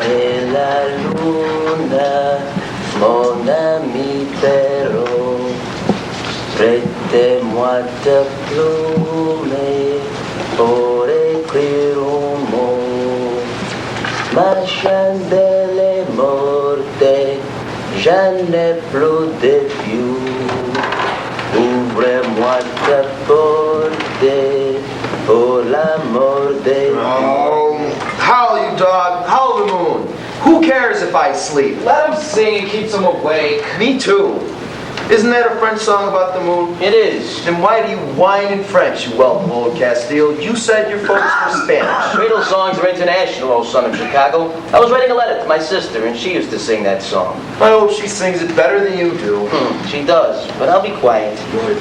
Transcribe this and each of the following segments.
Et la luna, mon ami Perrault, prêtez-moi ta plume pour écrire un mot. Ma chandelle est morte, j'en ai plus de più. Ouvre-moi ta porte pour l'amour de Dieu. Oh, howl, you dog. Howl the moon. Who cares if I sleep? Let him sing, it keeps him awake. Me too. Isn't that a French song about the moon? It is. Then why do you whine in French, you whelp of old Castile? You said your folks were Spanish. Beatles songs are international, old son of Chicago. I was writing a letter to my sister, and she used to sing that song. I hope she sings it better than you do. She does, but I'll be quiet. Good.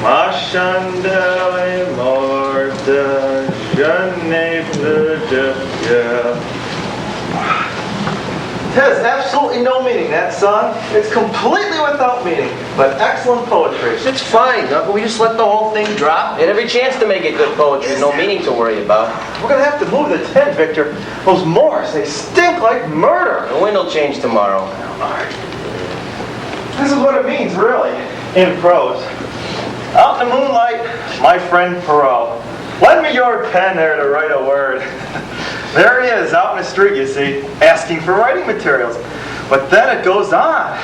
Ma chandelle est morte, je n'ai plus de feu. It has absolutely no meaning, that song. It's completely without meaning, but excellent poetry. It's fine, but we just let the whole thing drop. They had every chance to make it good poetry, no meaning to worry about. We're going to have to move the tent, Victor. Those Moors, they stink like murder. The wind will change tomorrow. This is what it means, really, in prose. Out in the moonlight, my friend Perrault. Lend me your pen there to write a word. There he is, out in the street, you see, asking for writing materials. But then it goes on.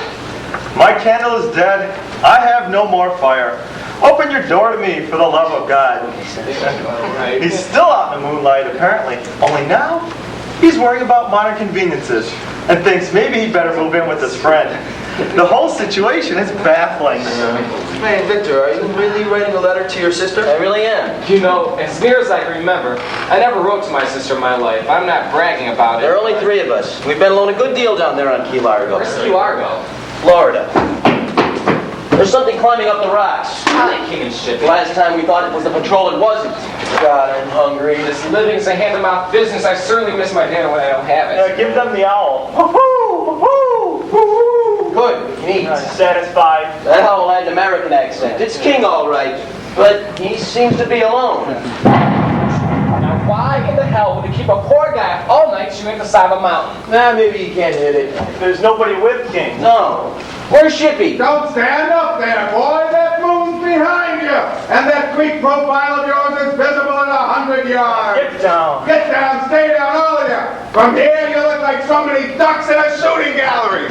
My candle is dead. I have no more fire. Open your door to me, for the love of God. He's still out in the moonlight, apparently. Only now, he's worrying about modern conveniences and thinks maybe he'd better move in with his friend. The whole situation is baffling. Hey, Victor, are you really writing a letter to your sister? I really am. You know, as near as I can remember, I never wrote to my sister in my life. I'm not bragging about it. There are only three of us. We've been alone a good deal down there on Key Largo. Where's Key Largo? Florida. There's something climbing up the rocks. Hi, King and Shipping. Last time we thought it was the patrol, it wasn't. God, I'm hungry. This living is a hand-to-mouth business. I certainly miss my dinner when I don't have it. Give them the owl. Woo-hoo! Woo-hoo! Woo-hoo! Good, neat. Satisfied. That owl had an American accent. It's King, all right, but he seems to be alone. Now, why in the hell would you keep a poor guy all night shooting at the side of a mountain? Nah, maybe he can't hit it. There's nobody with King. No. Where's Shippy? Don't stand up there, boy. That moon's behind you. And that Greek profile of yours is visible at 100 yards. Get down. Get down, stay down, all of you. From here, you look like so many ducks in a shooting gallery.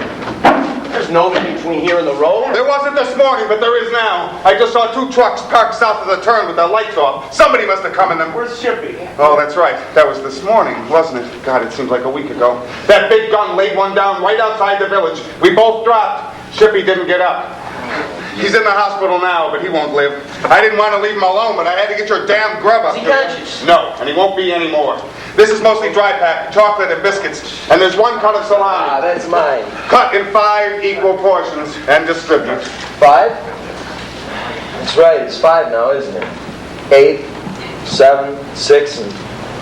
There's nobody between here and the road. There wasn't this morning, but there is now. I just saw two trucks parked south of the turn with their lights off. Somebody must have come in them. Where's Shippy? Oh, that's right. That was this morning, wasn't it? God, it seems like a week ago. That big gun laid one down right outside the village. We both dropped. Shippy didn't get up. He's in the hospital now, but he won't live. I didn't want to leave him alone, but I had to get your damn grub up. Is he conscious? No, and he won't be anymore. This is mostly dry pack, chocolate and biscuits, and there's one cut of salami. Ah, that's mine. Cut in 5 equal portions and distribute. 5? That's right, it's 5 now, isn't it? 8, 7, 6, and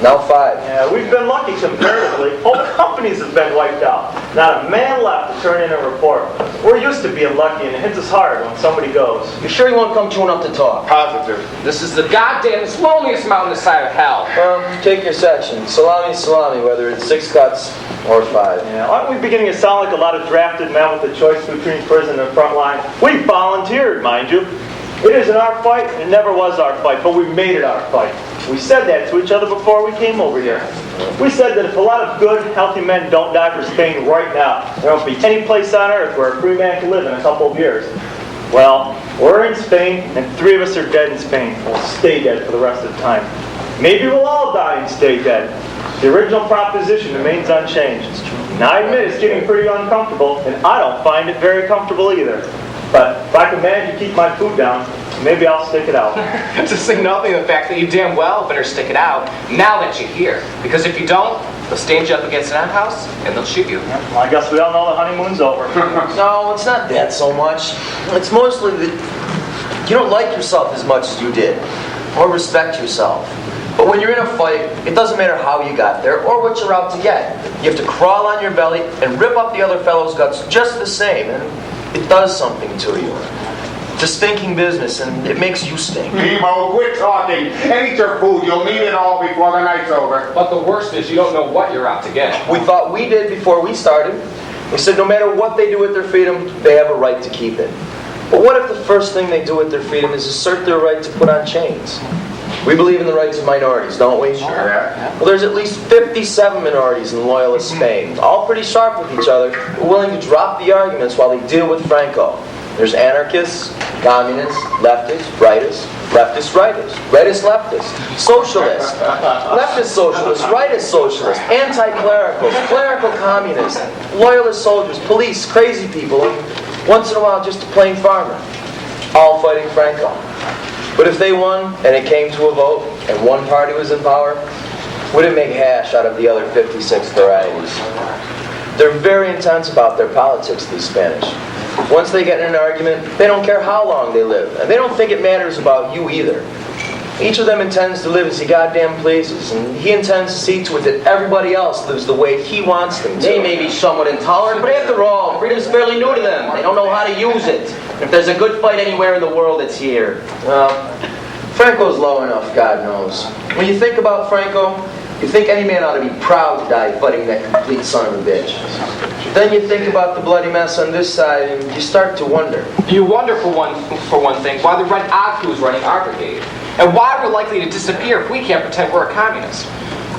now 5. Yeah, we've been lucky comparatively. Whole companies have been wiped out. Not a man left to turn in a report. We're used to being lucky, and it hits us hard when somebody goes. You sure he won't come chewing up to talk? Positive. This is the goddamnest, loneliest mountain this side of hell. Well, take your section. Salami, whether it's 6 cuts or 5. Yeah, aren't we beginning to sound like a lot of drafted men with the choice between prison and front line? We volunteered, mind you. It isn't our fight, it never was our fight, but we made it our fight. We said that to each other before we came over here. We said that if a lot of good, healthy men don't die for Spain right now, there won't be any place on earth where a free man can live in a couple of years. Well, we're in Spain, and 3 of us are dead in Spain. We'll stay dead for the rest of the time. Maybe we'll all die and stay dead. The original proposition remains unchanged. Now, I admit it's getting pretty uncomfortable, and I don't find it very comfortable either. But if I can manage to keep my food down, maybe I'll stick it out. To say nothing of the fact that you damn well better stick it out now that you're here. Because if you don't, they'll stand you up against an outhouse and they'll shoot you. Well, I guess we all know the honeymoon's over. No, it's not that so much. It's mostly that you don't like yourself as much as you did, or respect yourself. But when you're in a fight, it doesn't matter how you got there or what you're out to get. You have to crawl on your belly and rip up the other fellow's guts just the same, and it does something to you. It's a stinking business, and it makes you stink. Nemo, quit talking and eat your food. You'll need it all before the night's over. But the worst is you don't know what you're out to get. We thought we did before we started. We said no matter what they do with their freedom, they have a right to keep it. But what if the first thing they do with their freedom is assert their right to put on chains? We believe in the rights of minorities, don't we? Sure. Yeah. Well, there's at least 57 minorities in loyalist Spain, all pretty sharp with each other, but willing to drop the arguments while they deal with Franco. There's anarchists, communists, leftists, rightists, leftist rightists, rightist leftists, socialists, leftist socialists, rightist socialists, anti-clericals, clerical communists, loyalist soldiers, police, crazy people, and once in a while just a plain farmer, all fighting Franco. But if they won, and it came to a vote, and one party was in power, would it make hash out of the other 56 varieties? They're very intense about their politics, these Spanish. Once they get in an argument, they don't care how long they live, and they don't think it matters about you either. Each of them intends to live as he goddamn pleases, and he intends to see to it that everybody else lives the way he wants them to. They may be somewhat intolerant, but after all, freedom's fairly new to them. They don't know how to use it. If there's a good fight anywhere in the world, it's here. Well, Franco's low enough, God knows. When you think about Franco, you think any man ought to be proud to die fighting that complete son of a bitch. Then you think about the bloody mess on this side, and you start to wonder. You wonder, for one thing, why the Red Aku is running our brigade, and why we're likely to disappear if we can't pretend we're a communist.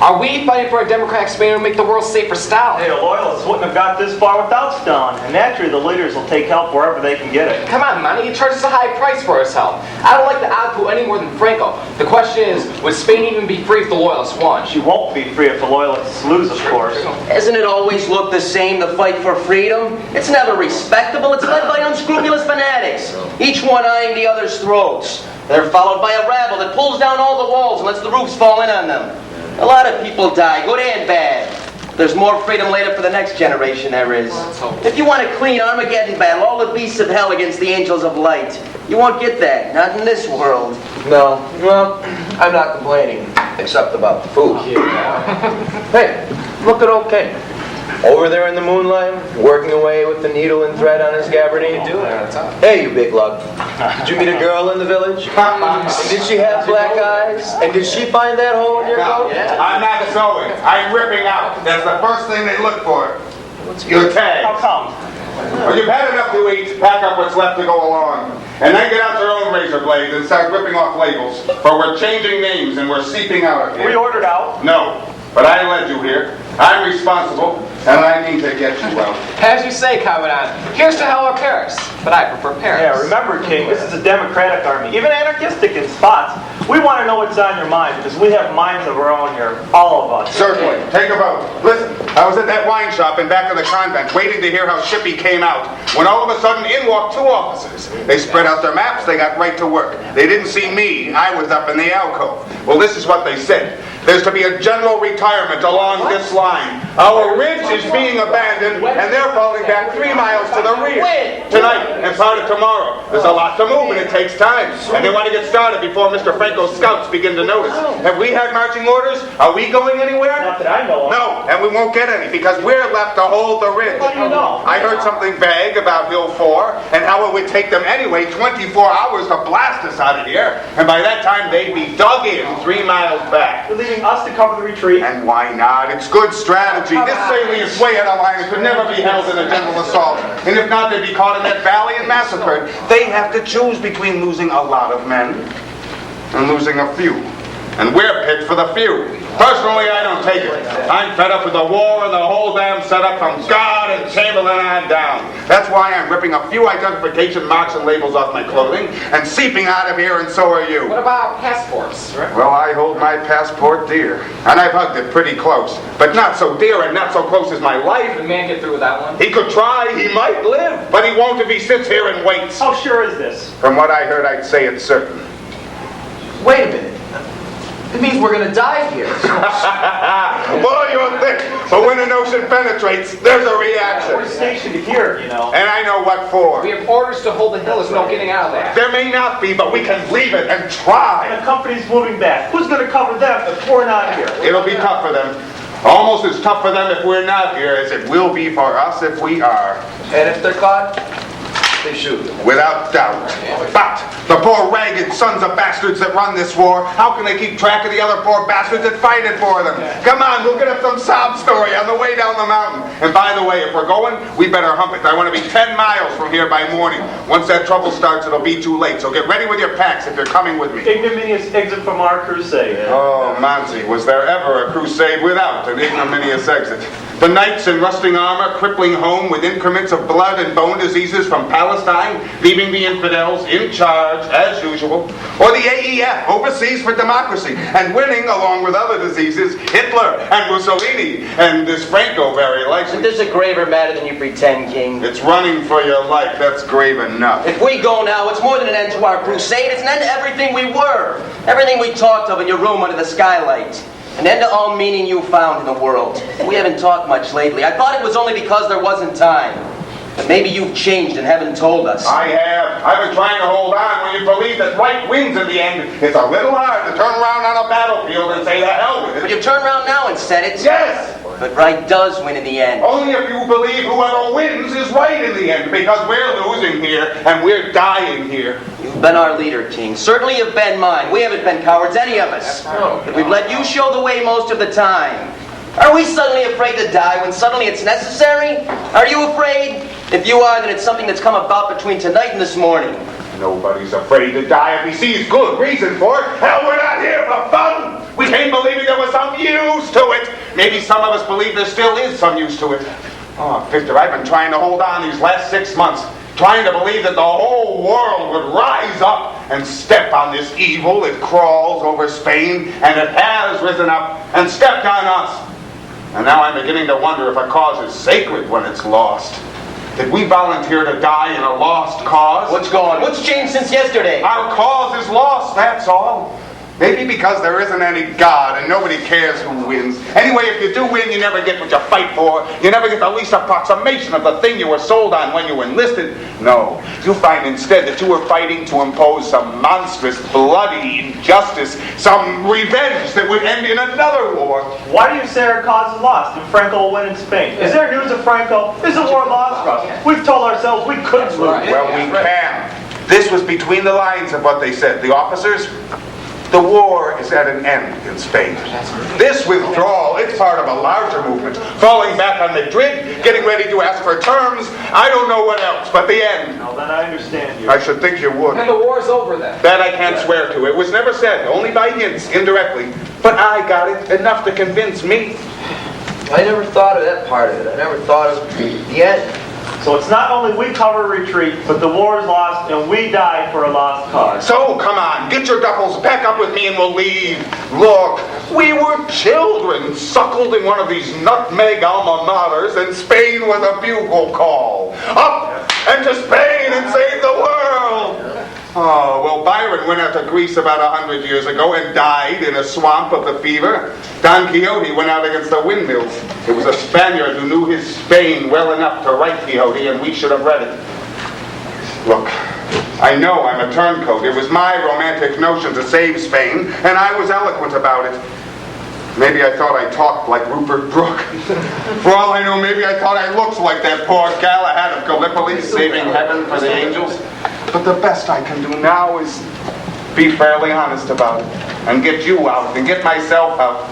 Are we fighting for a democratic Spain to make the world safe for Stalin? Hey, the loyalists wouldn't have got this far without Stalin, and naturally the leaders will take help wherever they can get it. Come on, man, he charges a high price for his help. I don't like the Aku any more than Franco. The question is, would Spain even be free if the loyalists won? She won't be free if the loyalists lose, of course. Hasn't it always looked the same, the fight for freedom? It's never respectable. It's led by unscrupulous fanatics, each one eyeing the other's throats. They're followed by a rabble that pulls down all the walls and lets the roofs fall in on them. A lot of people die, good and bad. There's more freedom later for the next generation, there is. If you want a clean Armageddon battle, all the beasts of hell against the angels of light, you won't get that, not in this world. No, well, I'm not complaining, except about the food. Hey, look at old King. Over there in the moonlight, working away with the needle and thread on his gabardine. Hey, you big lug. Did you meet a girl in the village? And did she have black eyes? And did she find that hole in your coat? I'm not sewing. I'm ripping out. That's the first thing they look for. Your tag. How come? When you've had enough to eat, pack up what's left to go along. And then get out your own razor blades and start ripping off labels. For we're changing names and we're seeping out of here. We ordered out. No, but I led you here. I'm responsible, and I need to get you out. As you say, Commandant, here's to hell or Paris. But I prefer Paris. Yeah, remember, King, this is a democratic army, even anarchistic in spots. We want to know what's on your mind, because we have minds of our own here, all of us. Certainly. Take a vote. Listen, I was at that wine shop in back of the convent, waiting to hear how Shippy came out, when all of a sudden in walked two officers. They spread out their maps, they got right to work. They didn't see me, I was up in the alcove. Well, this is what they said. There's to be a general retirement along this line. Our ridge is being abandoned, and they're falling back 3 miles to the rear. Tonight and part of tomorrow. There's a lot to move, and it takes time. And they want to get started before Mr. Franco's scouts begin to notice. Have we had marching orders? Are we going anywhere? Not that I know of. No, and we won't get any, because we're left to hold the ridge. How do you know? I heard something vague about Hill 4, and how it would take them anyway 24 hours to blast us out of here. And by that time, they'd be dug in 3 miles back. You're leaving us to cover the retreat. And why not? It's good strategy. This salient is way out of line. It could never be held in a general assault. And if not, they'd be caught in that valley and massacred. They have to choose between losing a lot of men and losing a few. And we're picked for the few. Personally, I don't take it. I'm fed up with the war and the whole damn setup from God and Chamberlain on down. That's why I'm ripping a few identification marks and labels off my clothing and seeping out of here, and so are you. What about passports? Well, I hold my passport dear. And I've hugged it pretty close. But not so dear and not so close as my life. Did the man get through with that one? He could try, he might live, but he won't if he sits here and waits. How sure is this? From what I heard, I'd say it's certain. Wait a minute. It means we're gonna die here. Well, you'll think, but when the notion penetrates, there's a reaction. We're stationed here, you know. And I know what for. We have orders to hold the hill. There's no getting out of there. There may not be, but we can leave it and And try. the company's moving back. Who's going to cover them if we're not here? It'll be tough for them. Almost as tough for them if we're not here as it will be for us if we are. And if they're caught, They shoot. Without doubt. But the poor ragged sons of bastards that run this war, how can they keep track of the other poor bastards that fight it for them? Come on, we'll get up some sob story on the way down the mountain. And by the way, if we're going, we better hump it. I want to be 10 miles from here by morning. Once that trouble starts, it'll be too late. So get ready with your packs if you're coming with me. Ignominious exit from our crusade. Oh, Monty, was there ever a crusade without an ignominious exit? The knights in rusting armor crippling home with increments of blood and bone diseases from Palestine, leaving the infidels in charge, as usual. Or the AEF, overseas for democracy, and winning, along with other diseases, Hitler and Mussolini, and this Franco very likely. Isn't this a graver matter than you pretend, King? It's running for your life, that's grave enough. If we go now, it's more than an end to our crusade. It's an end to everything we were. Everything we talked of in your room under the skylight. An end to all meaning you found in the world. We haven't talked much lately. I thought it was only because there wasn't time. But maybe you've changed and haven't told us. I have. I've been trying to hold on when you believe that right wins in the end. It's a little hard to turn around on a battlefield and say the hell with it. But you turned around now and said it. Yes! But right does win in the end. Only if you believe whoever wins is right in the end, because we're losing here and we're dying here. You've been our leader, King. Certainly you've been mine. We haven't been cowards, any of us. But we've let you show the way most of the time. Are we suddenly afraid to die when suddenly it's necessary? Are you afraid? If you are, then it's something that's come about between tonight and this morning. Nobody's afraid to die if he sees good reason for it. Hell, we're not here for fun. We came believing there was some use to it. Maybe some of us believe there still is some use to it. Oh, Victor, I've been trying to hold on these last 6 months, trying to believe that the whole world would rise up and step on this evil that crawls over Spain, and it has risen up and stepped on us. And now I'm beginning to wonder if a cause is sacred when it's lost. Did we volunteer to die in a lost cause? What's gone? What's changed since yesterday? Our cause is lost, that's all. Maybe because there isn't any God and nobody cares who wins. Anyway, if you do win, you never get what you fight for. You never get the least approximation of the thing you were sold on when you enlisted. No, you find instead that you were fighting to impose some monstrous, bloody injustice, some revenge that would end in another war. Why do you say our cause is lost and Franco will win in Spain? Is there news of Franco? Is the war lost for us? We've told ourselves we couldn't lose. Well, we can. This was between the lines of what they said. The officers... The war is at an end in Spain. This withdrawal, it's part of a larger movement. Falling back on Madrid, getting ready to ask for terms, I don't know what else, but the end. Now then I understand you. I should think you would. And the war's over then. That I can't swear to. It was never said, only by hints, indirectly. But I got it, enough to convince me. I never thought of that part of it. I never thought of the end. So it's not only we cover retreat, but the war is lost and we die for a lost cause. So, come on, get your duffels, back up with me and we'll leave. Look, we were children suckled in one of these nutmeg alma maters, and Spain was a bugle call. Up and to Spain and save the world! Oh, well, Byron went out to Greece about 100 years ago and died in a swamp of the fever. Don Quixote went out against the windmills. It was a Spaniard who knew his Spain well enough to write Quixote, and we should have read it. Look, I know I'm a turncoat. It was my romantic notion to save Spain, and I was eloquent about it. Maybe I thought I talked like Rupert Brooke. For all I know, maybe I thought I looked like that poor Galahad of Gallipoli saving heaven for the angels. But the best I can do now is be fairly honest about it and get you out and get myself out.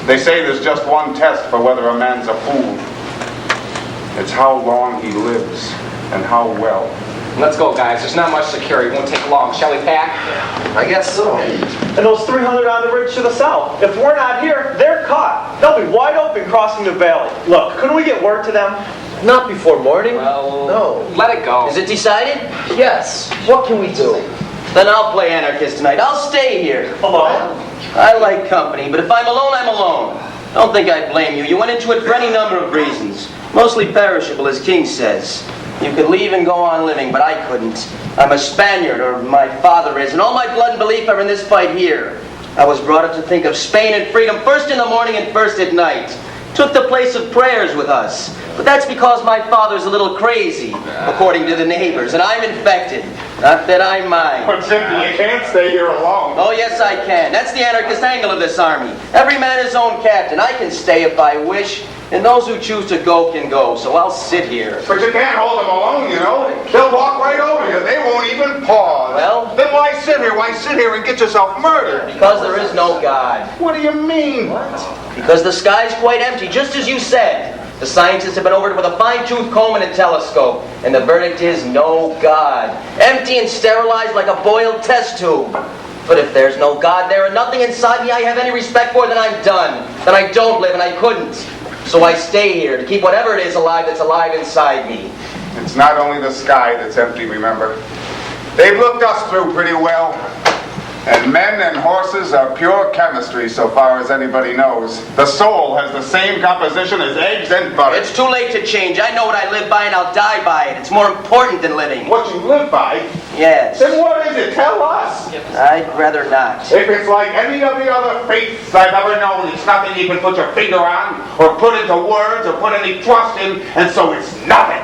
They say there's just one test for whether a man's a fool. It's how long he lives and how well. Let's go, guys. There's not much to carry. It won't take long. Shall we pack? I guess so. And those 300 on the ridge to the south, if we're not here, they're caught. They'll be wide open crossing the valley. Look, couldn't we get word to them? Not before morning. Well, No. let it go. Is it decided? Yes. What can we do? Then I'll play anarchist tonight. I'll stay here. Alone? I like company, but if I'm alone, I'm alone. Don't think I blame you. You went into it for any number of reasons. Mostly perishable, as King says. You could leave and go on living, but I couldn't. I'm a Spaniard, or my father is, and all my blood and belief are in this fight here. I was brought up to think of Spain and freedom first in the morning and first at night. took the place of prayers with us. But that's because my father's a little crazy, according to the neighbors, and I'm infected. Not that I mind. But Cynthia, you can't stay here alone. Oh, yes, I can. That's the anarchist angle of this army. Every man his own captain. I can stay if I wish, and those who choose to go can go, so I'll sit here. But you can't hold them alone, you know. They'll walk right over you. They won't even pause. Well? Then why sit here? Why sit here and get yourself murdered? Because there is no God. What do you mean? Because the sky's quite empty, just as you said. The scientists have been over it with a fine-tooth comb and a telescope, and the verdict is no God. Empty and sterilized like a boiled test tube. But if there's no God there and nothing inside me I have any respect for, then I'm done. Then I don't live, and I couldn't. So I stay here to keep whatever it is alive that's alive inside me. It's not only the sky that's empty, remember. They've looked us through pretty well. And men and horses are pure chemistry so far as anybody knows. The soul has the same composition as eggs and butter. It's too late to change. I know what I live by and I'll die by it. It's more important than living. What you live by? Yes. Then what is it? Tell us. I'd rather not. If it's like any of the other faiths I've ever known, it's nothing you can put your finger on, or put into words, or put any trust in, and so it's nothing.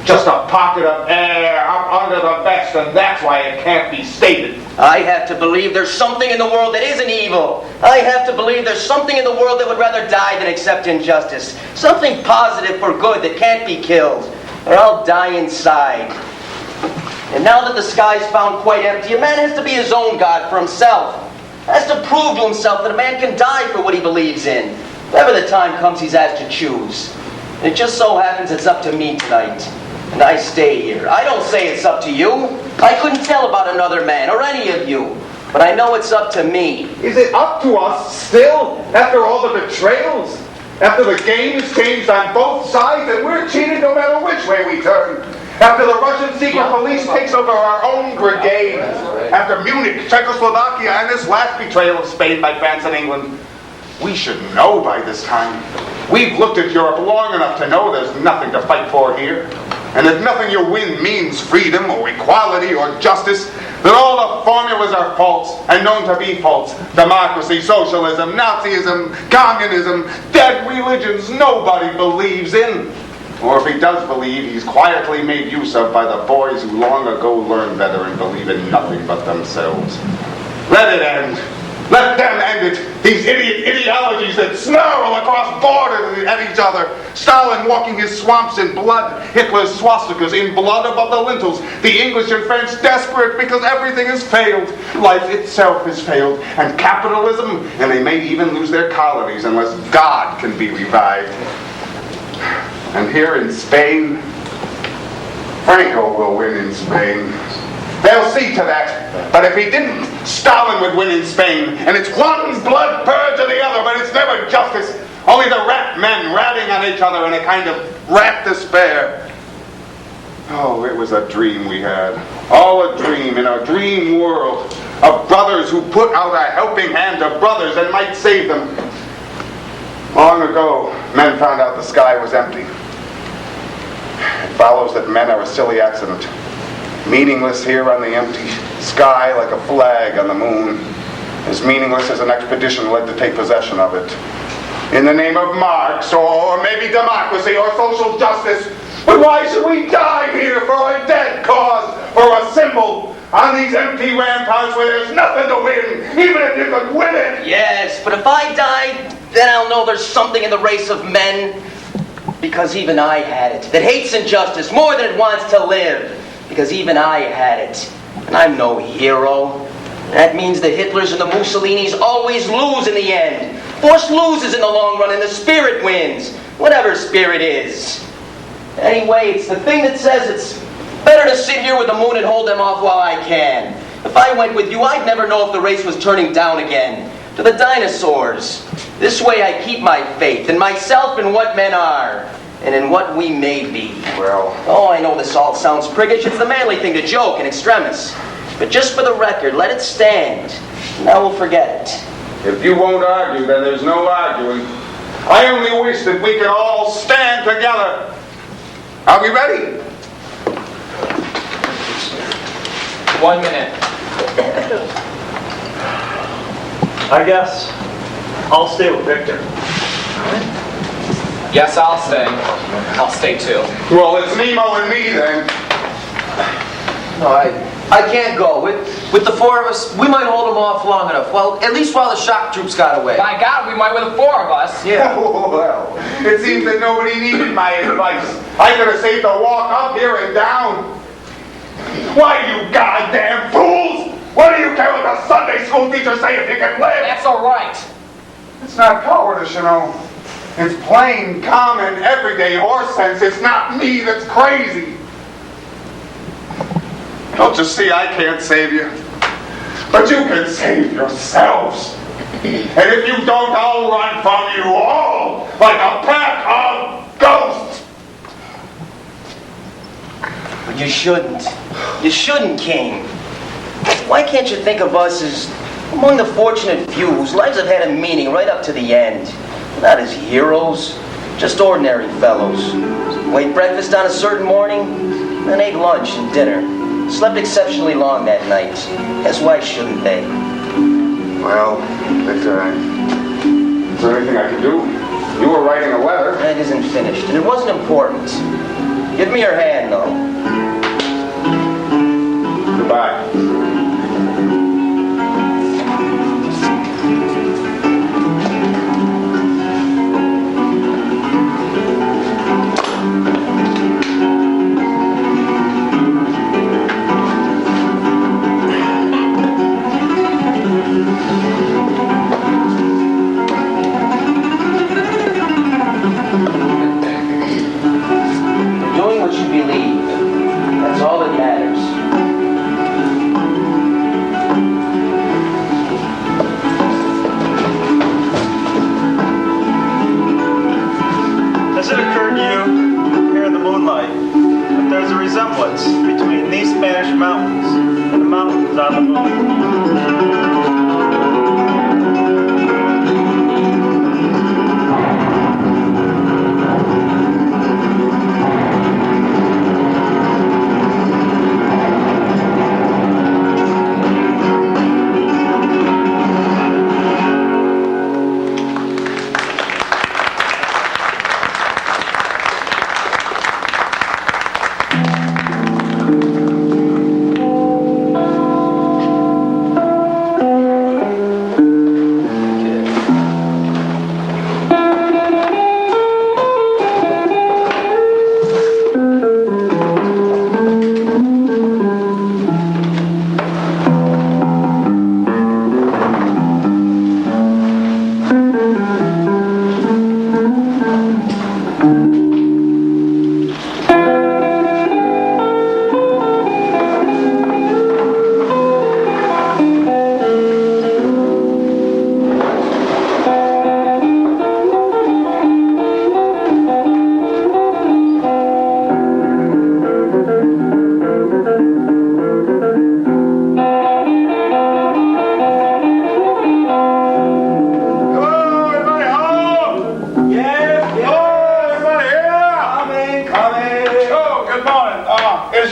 Just a pocket of air up under the vest, and that's why it can't be stated. I have to believe there's something in the world that isn't evil. I have to believe there's something in the world that would rather die than accept injustice. Something positive for good that can't be killed, or I'll die inside. And now that the sky's found quite empty, a man has to be his own God for himself. Has to prove to himself that a man can die for what he believes in. Whenever the time comes, he's asked to choose. And it just so happens it's up to me tonight. And I stay here. I don't say it's up to you. I couldn't tell about another man or any of you. But I know it's up to me. Is it up to us still, after all the betrayals? After the game is changed on both sides and we're cheated no matter which way we turn? After the Russian secret police takes over our own brigade? After Munich, Czechoslovakia, and this last betrayal of Spain by France and England? We should know by this time. We've looked at Europe long enough to know there's nothing to fight for here. And if nothing you win means freedom or equality or justice, then all the formulas are false and known to be false. Democracy, socialism, Nazism, communism, dead religions nobody believes in. Or if he does believe, he's quietly made use of by the boys who long ago learned better and believe in nothing but themselves. Let it end. Let them end it. These idiot ideologies that snarl across borders at each other. Stalin walking his swamps in blood. Hitler's swastikas in blood above the lintels. The English and French desperate because everything has failed. Life itself has failed. And capitalism, and they may even lose their colonies unless God can be revived. And here in Spain, Franco will win in Spain. They'll see to that. But if he didn't, Stalin would win in Spain. And it's one blood purge or the other, but it's never justice. Only the rat men ratting on each other in a kind of rat despair. Oh, it was a dream we had. All a dream in a dream world of brothers who put out a helping hand to brothers and might save them. Long ago, men found out the sky was empty. It follows that men are a silly accident. Meaningless here on the empty sky like a flag on the moon. As meaningless as an expedition led to take possession of it. In the name of Marx, or maybe democracy, or social justice. But why should we die here for a dead cause, or a symbol, on these empty ramparts where there's nothing to win, even if you could win it? Yes, but if I die, then I'll know there's something in the race of men. Because even I had it, that hates injustice more than it wants to live. Because even I had it. And I'm no hero. That means the Hitlers and the Mussolinis always lose in the end. Force loses in the long run and the spirit wins. Whatever spirit is. Anyway, it's the thing that says it's better to sit here with the moon and hold them off while I can. If I went with you, I'd never know if the race was turning down again. To the dinosaurs. This way I keep my faith in myself and what men are. And in what we may be. Well... Oh, I know this all sounds priggish. It's the manly thing to joke in extremis. But just for the record, let it stand. Now we'll forget it. If you won't argue, then there's no arguing. I only wish that we could all stand together. Are we ready? 1 minute. I guess I'll stay with Victor. Yes, I'll stay. I'll stay too. Well, it's Nemo and me then. No, I can't go. With the four of us, we might hold them off long enough. Well, at least while the shock troops got away. By God, we might with the four of us. Yeah. Oh, well, it seems that nobody needed my advice. I could have saved a walk up here and down. Why, you goddamn fools! What do you care what the Sunday school teacher say if you can live? That's all right. It's not cowardice, you know. It's plain, common, everyday horse sense. It's not me that's crazy. Don't you see I can't save you? But you can save yourselves. And if you don't, I'll run from you all like a pack of ghosts. But you shouldn't. You shouldn't, King. Why can't you think of us as among the fortunate few whose lives have had a meaning right up to the end? Not as heroes, just ordinary fellows. Who ate breakfast on a certain morning, then ate lunch and dinner. Slept exceptionally long that night. As why shouldn't they? Well, is there anything I can do? You were writing a letter. It isn't finished, and it wasn't important. Give me your hand, though. Goodbye. Doing what you believe. That's all that matters. Has it occurred to you, here in the moonlight, that there's a resemblance between these Spanish mountains and the mountains on the moon?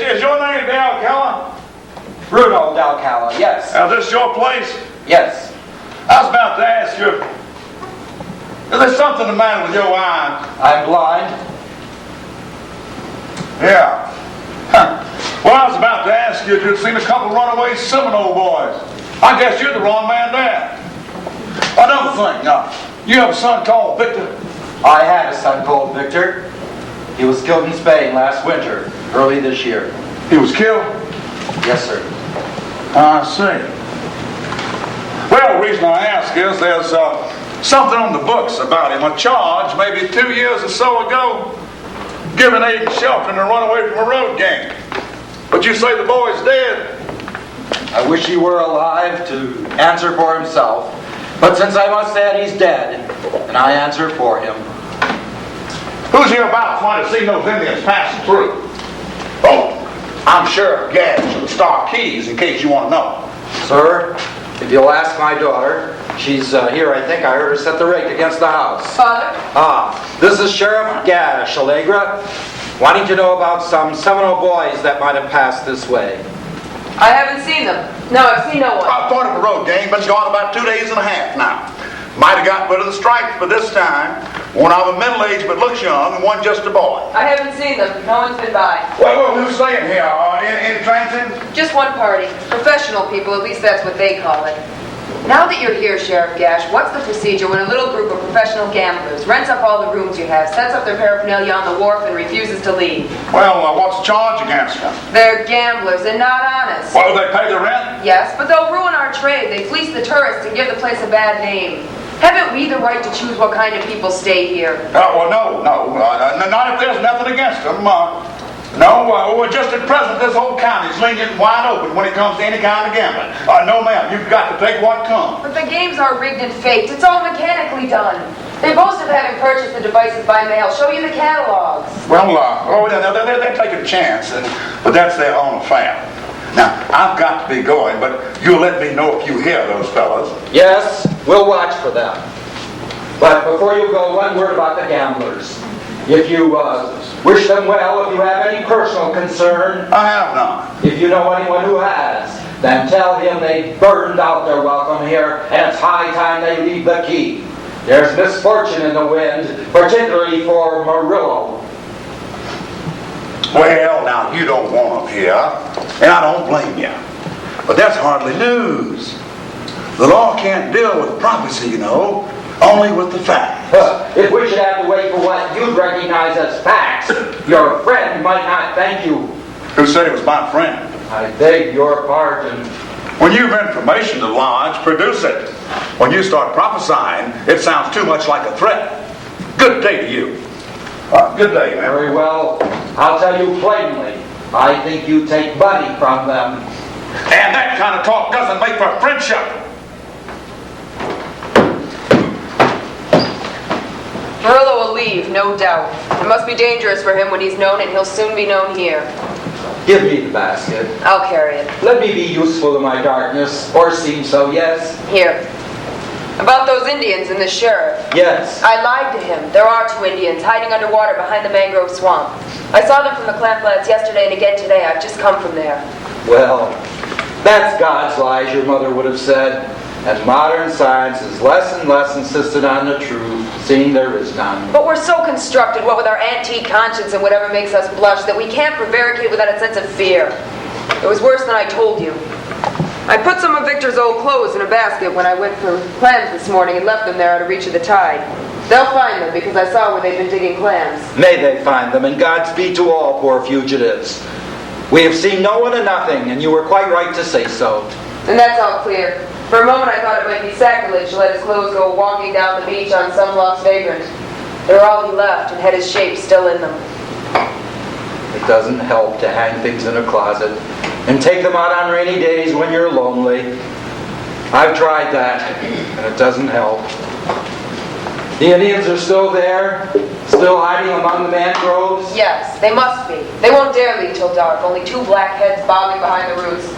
Is your name Dalcalla? Rudolph Dalcalla, yes. Is this your place? Yes. I was about to ask you, is there something the matter with your eyes? I'm blind. Yeah. Huh. Well, I was about to ask you if you'd seen a couple runaway Seminole boys. I guess you're the wrong man there. Another thing, you have a son called Victor? I had a son called Victor. He was killed in Spain last winter, early this year. He was killed? Yes, sir. I see. Well, the reason I ask is there's something on the books about him. A charge maybe 2 years or so ago, giving aid and shelter and to run away from a road gang. But you say the boy's dead. I wish he were alive to answer for himself. But since I must say he's dead, and I answer for him. Who's hereabouts might have seen those Indians passing through? Oh, I'm Sheriff Gash of the Star Keys, in case you want to know. Sir, if you'll ask my daughter, she's here, I think. I heard her set the rake against the house. Father? This is Sheriff Gash, Allegra, wanting to know about some Seminole boys that might have passed this way. I haven't seen them. No, I've seen no one. I thought of a road gang, been gone about 2 days and a half now. Might have got rid of the stripes, but this time, one of them middle-aged but looks young, and one just a boy. I haven't seen them. No one's been by. Well, who's staying here? Any transit? Just one party. Professional people, at least that's what they call it. Now that you're here, Sheriff Gash, what's the procedure when a little group of professional gamblers rents up all the rooms you have, sets up their paraphernalia on the wharf, and refuses to leave? Well, what's the charge against them? They're gamblers and not honest. Well, they pay the rent? Yes, but they'll ruin our trade. They fleece the tourists and give the place a bad name. Haven't we the right to choose what kind of people stay here? Well, no. Not if there's nothing against them. Just at present, this whole county's lenient and wide open when it comes to any kind of gambling. No, ma'am, you've got to take what comes. But the games are rigged and faked. It's all mechanically done. They boast of having purchased the devices by mail. Show you the catalogs. Well, they're taking a chance, but that's their own affair. Now, I've got to be going, but you'll let me know if you hear those fellas. Yes, we'll watch for them. But before you go, one word about the gamblers. If you wish them well, if you have any personal concern, I have none. if you know anyone who has, then tell him they burned out their welcome here, and it's high time they leave the key. There's misfortune in the wind, particularly for Murillo. Well, now, you don't want them here, and I don't blame you. But that's hardly news. The law can't deal with prophecy, you know, only with the facts. If we should have to wait for what you'd recognize as facts, your friend might not thank you. Who said he was my friend? I beg your pardon. When you've information to lodge, produce it. When you start prophesying, it sounds too much like a threat. Good day to you. Good day, man. Very well. I'll tell you plainly. I think you take money from them. And that kind of talk doesn't make for friendship. Murillo will leave, no doubt. It must be dangerous for him when he's known, and he'll soon be known here. Give me the basket. I'll carry it. Let me be useful in my darkness, or seem so, yes? Here. About those Indians and the sheriff. Yes. I lied to him. There are 2 Indians hiding underwater behind the mangrove swamp. I saw them from the clam flats yesterday and again today. I've just come from there. Well, that's God's lies, your mother would have said. And modern science is less and less insistent on the truth, seeing there is none. But we're so constructed, what with our antique conscience and whatever makes us blush, that we can't prevaricate without a sense of fear. It was worse than I told you. I put some of Victor's old clothes in a basket when I went for clams this morning and left them there out of reach of the tide. They'll find them because I saw where they've been digging clams. May they find them, and Godspeed to all poor fugitives. We have seen no one and nothing, and you were quite right to say so. And that's all clear. For a moment I thought it might be sacrilege to let his clothes go walking down the beach on some lost vagrant. They were all he left and had his shape still in them. It doesn't help to hang things in a closet and take them out on rainy days when you're lonely. I've tried that, and it doesn't help. The Indians are still there, still hiding among the mangroves? Yes, they must be. They won't dare leave till dark, only 2 black heads bobbing behind the roots.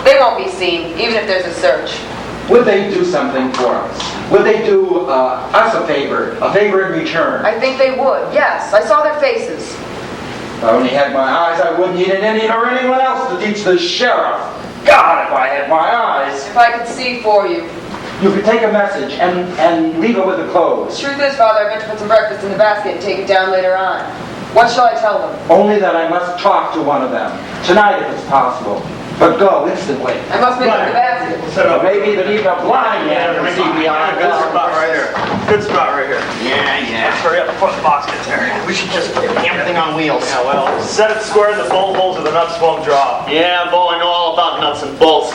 They won't be seen, even if there's a search. Would they do something for us? Would they do us a favor in return? I think they would, yes. I saw their faces. If I only had my eyes, I wouldn't need an Indian or anyone else to teach the sheriff. God, if I had my eyes. If I could see for you. You could take a message and leave it with the clothes. Truth is, Father, I meant to put some breakfast in the basket and take it down later on. What shall I tell them? Only that I must talk to one of them. Tonight, if it's possible. But go instantly. I must make it in the basket. Maybe that even a blind man can see beyond Good spot right here. Good spot right here. Yeah. Let's hurry up before the box gets there. We should just get everything on wheels. Yeah, well, set it square in the bolt holes or the nuts won't drop. Yeah, Bo, I know all about nuts and bolts.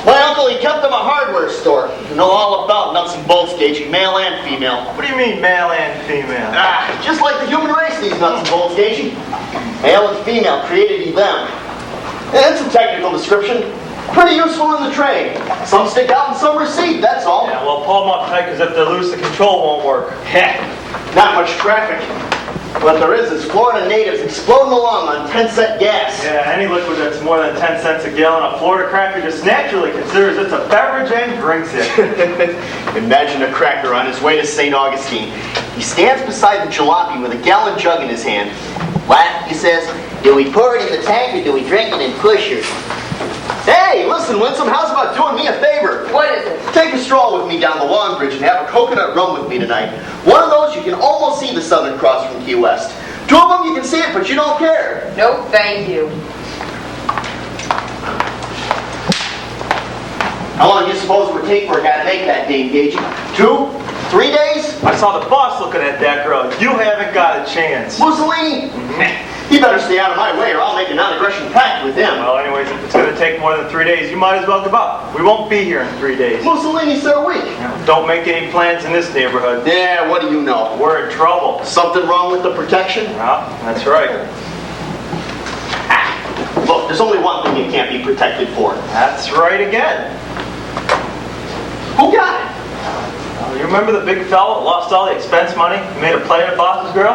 My uncle, he kept them a hardware store. I know all about nuts and bolts, Gagey, male and female. What do you mean male and female? Just like the human race, these nuts and bolts, Gagey. Male and female, created them. It's a technical description. Pretty useful in the trade. Some stick out and some recede, that's all. Yeah, well, pull them up tight because if they're loose, the control won't work. Heh, not much traffic. What there is Florida natives exploding along on 10-cent gas. Yeah, any liquid that's more than 10 cents a gallon, a Florida cracker just naturally considers it's a beverage and drinks it. Imagine a cracker on his way to St. Augustine. He stands beside the jalopy with a gallon jug in his hand. What? He says, do we pour it in the tank or do we drink it in pushers? Hey, listen, Winsome, how's about doing me a favor? What is it? Take a stroll with me down the Long Bridge and have a coconut rum with me tonight. One of those you can almost see the Southern Cross from Key West. Two of them you can see it, but you don't care. No, thank you. How long do you suppose it would take for a guy to make that day engaging? 2? 3 days? I saw the boss looking at that girl. You haven't got a chance. Mussolini? He better stay out of my way or I'll make a non-aggression pact with him. Well, anyways, if it's going to take more than 3 days, you might as well give up. We won't be here in 3 days. Mussolini said a week. Don't make any plans in this neighborhood. Yeah, what do you know? We're in trouble. Something wrong with the protection? Well, that's right. Look, there's only one thing you can't be protected for. That's right again. Who got it? You remember the big fella that lost all the expense money? He made a play at a boss's girl?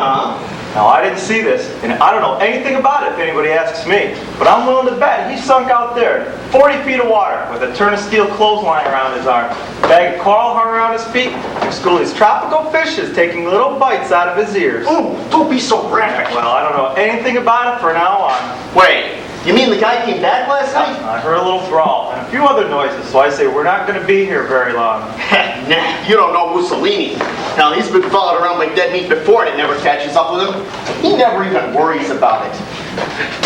Now, I didn't see this, and I don't know anything about it if anybody asks me, but I'm willing to bet he sunk out there 40 feet of water with a turn of steel clothesline around his arm, a bag of coral hung around his feet, and Schoolie's tropical fishes taking little bites out of his ears. Ooh, don't be so graphic. Well, I don't know anything about it from now on. Wait, you mean the guy came back last night? I heard a little drawl and a few other noises, so I say we're not going to be here very long. Nah, you don't know Mussolini. Now, he's been followed around like dead meat before and it never catches up with him. He never even worries about it.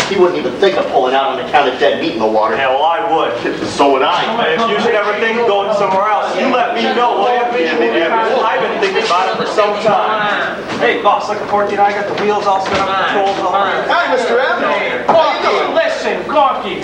He wouldn't even think of pulling out on account of dead meat in the water. Yeah, well, I would. So would I. If you should ever think of going somewhere else, you let me know, will you? I've been thinking about it for some time. Hey, boss, look at 14. I got the wheels all set up, controls all right. Hi, Mr. M. How you doing? Listen, Corky.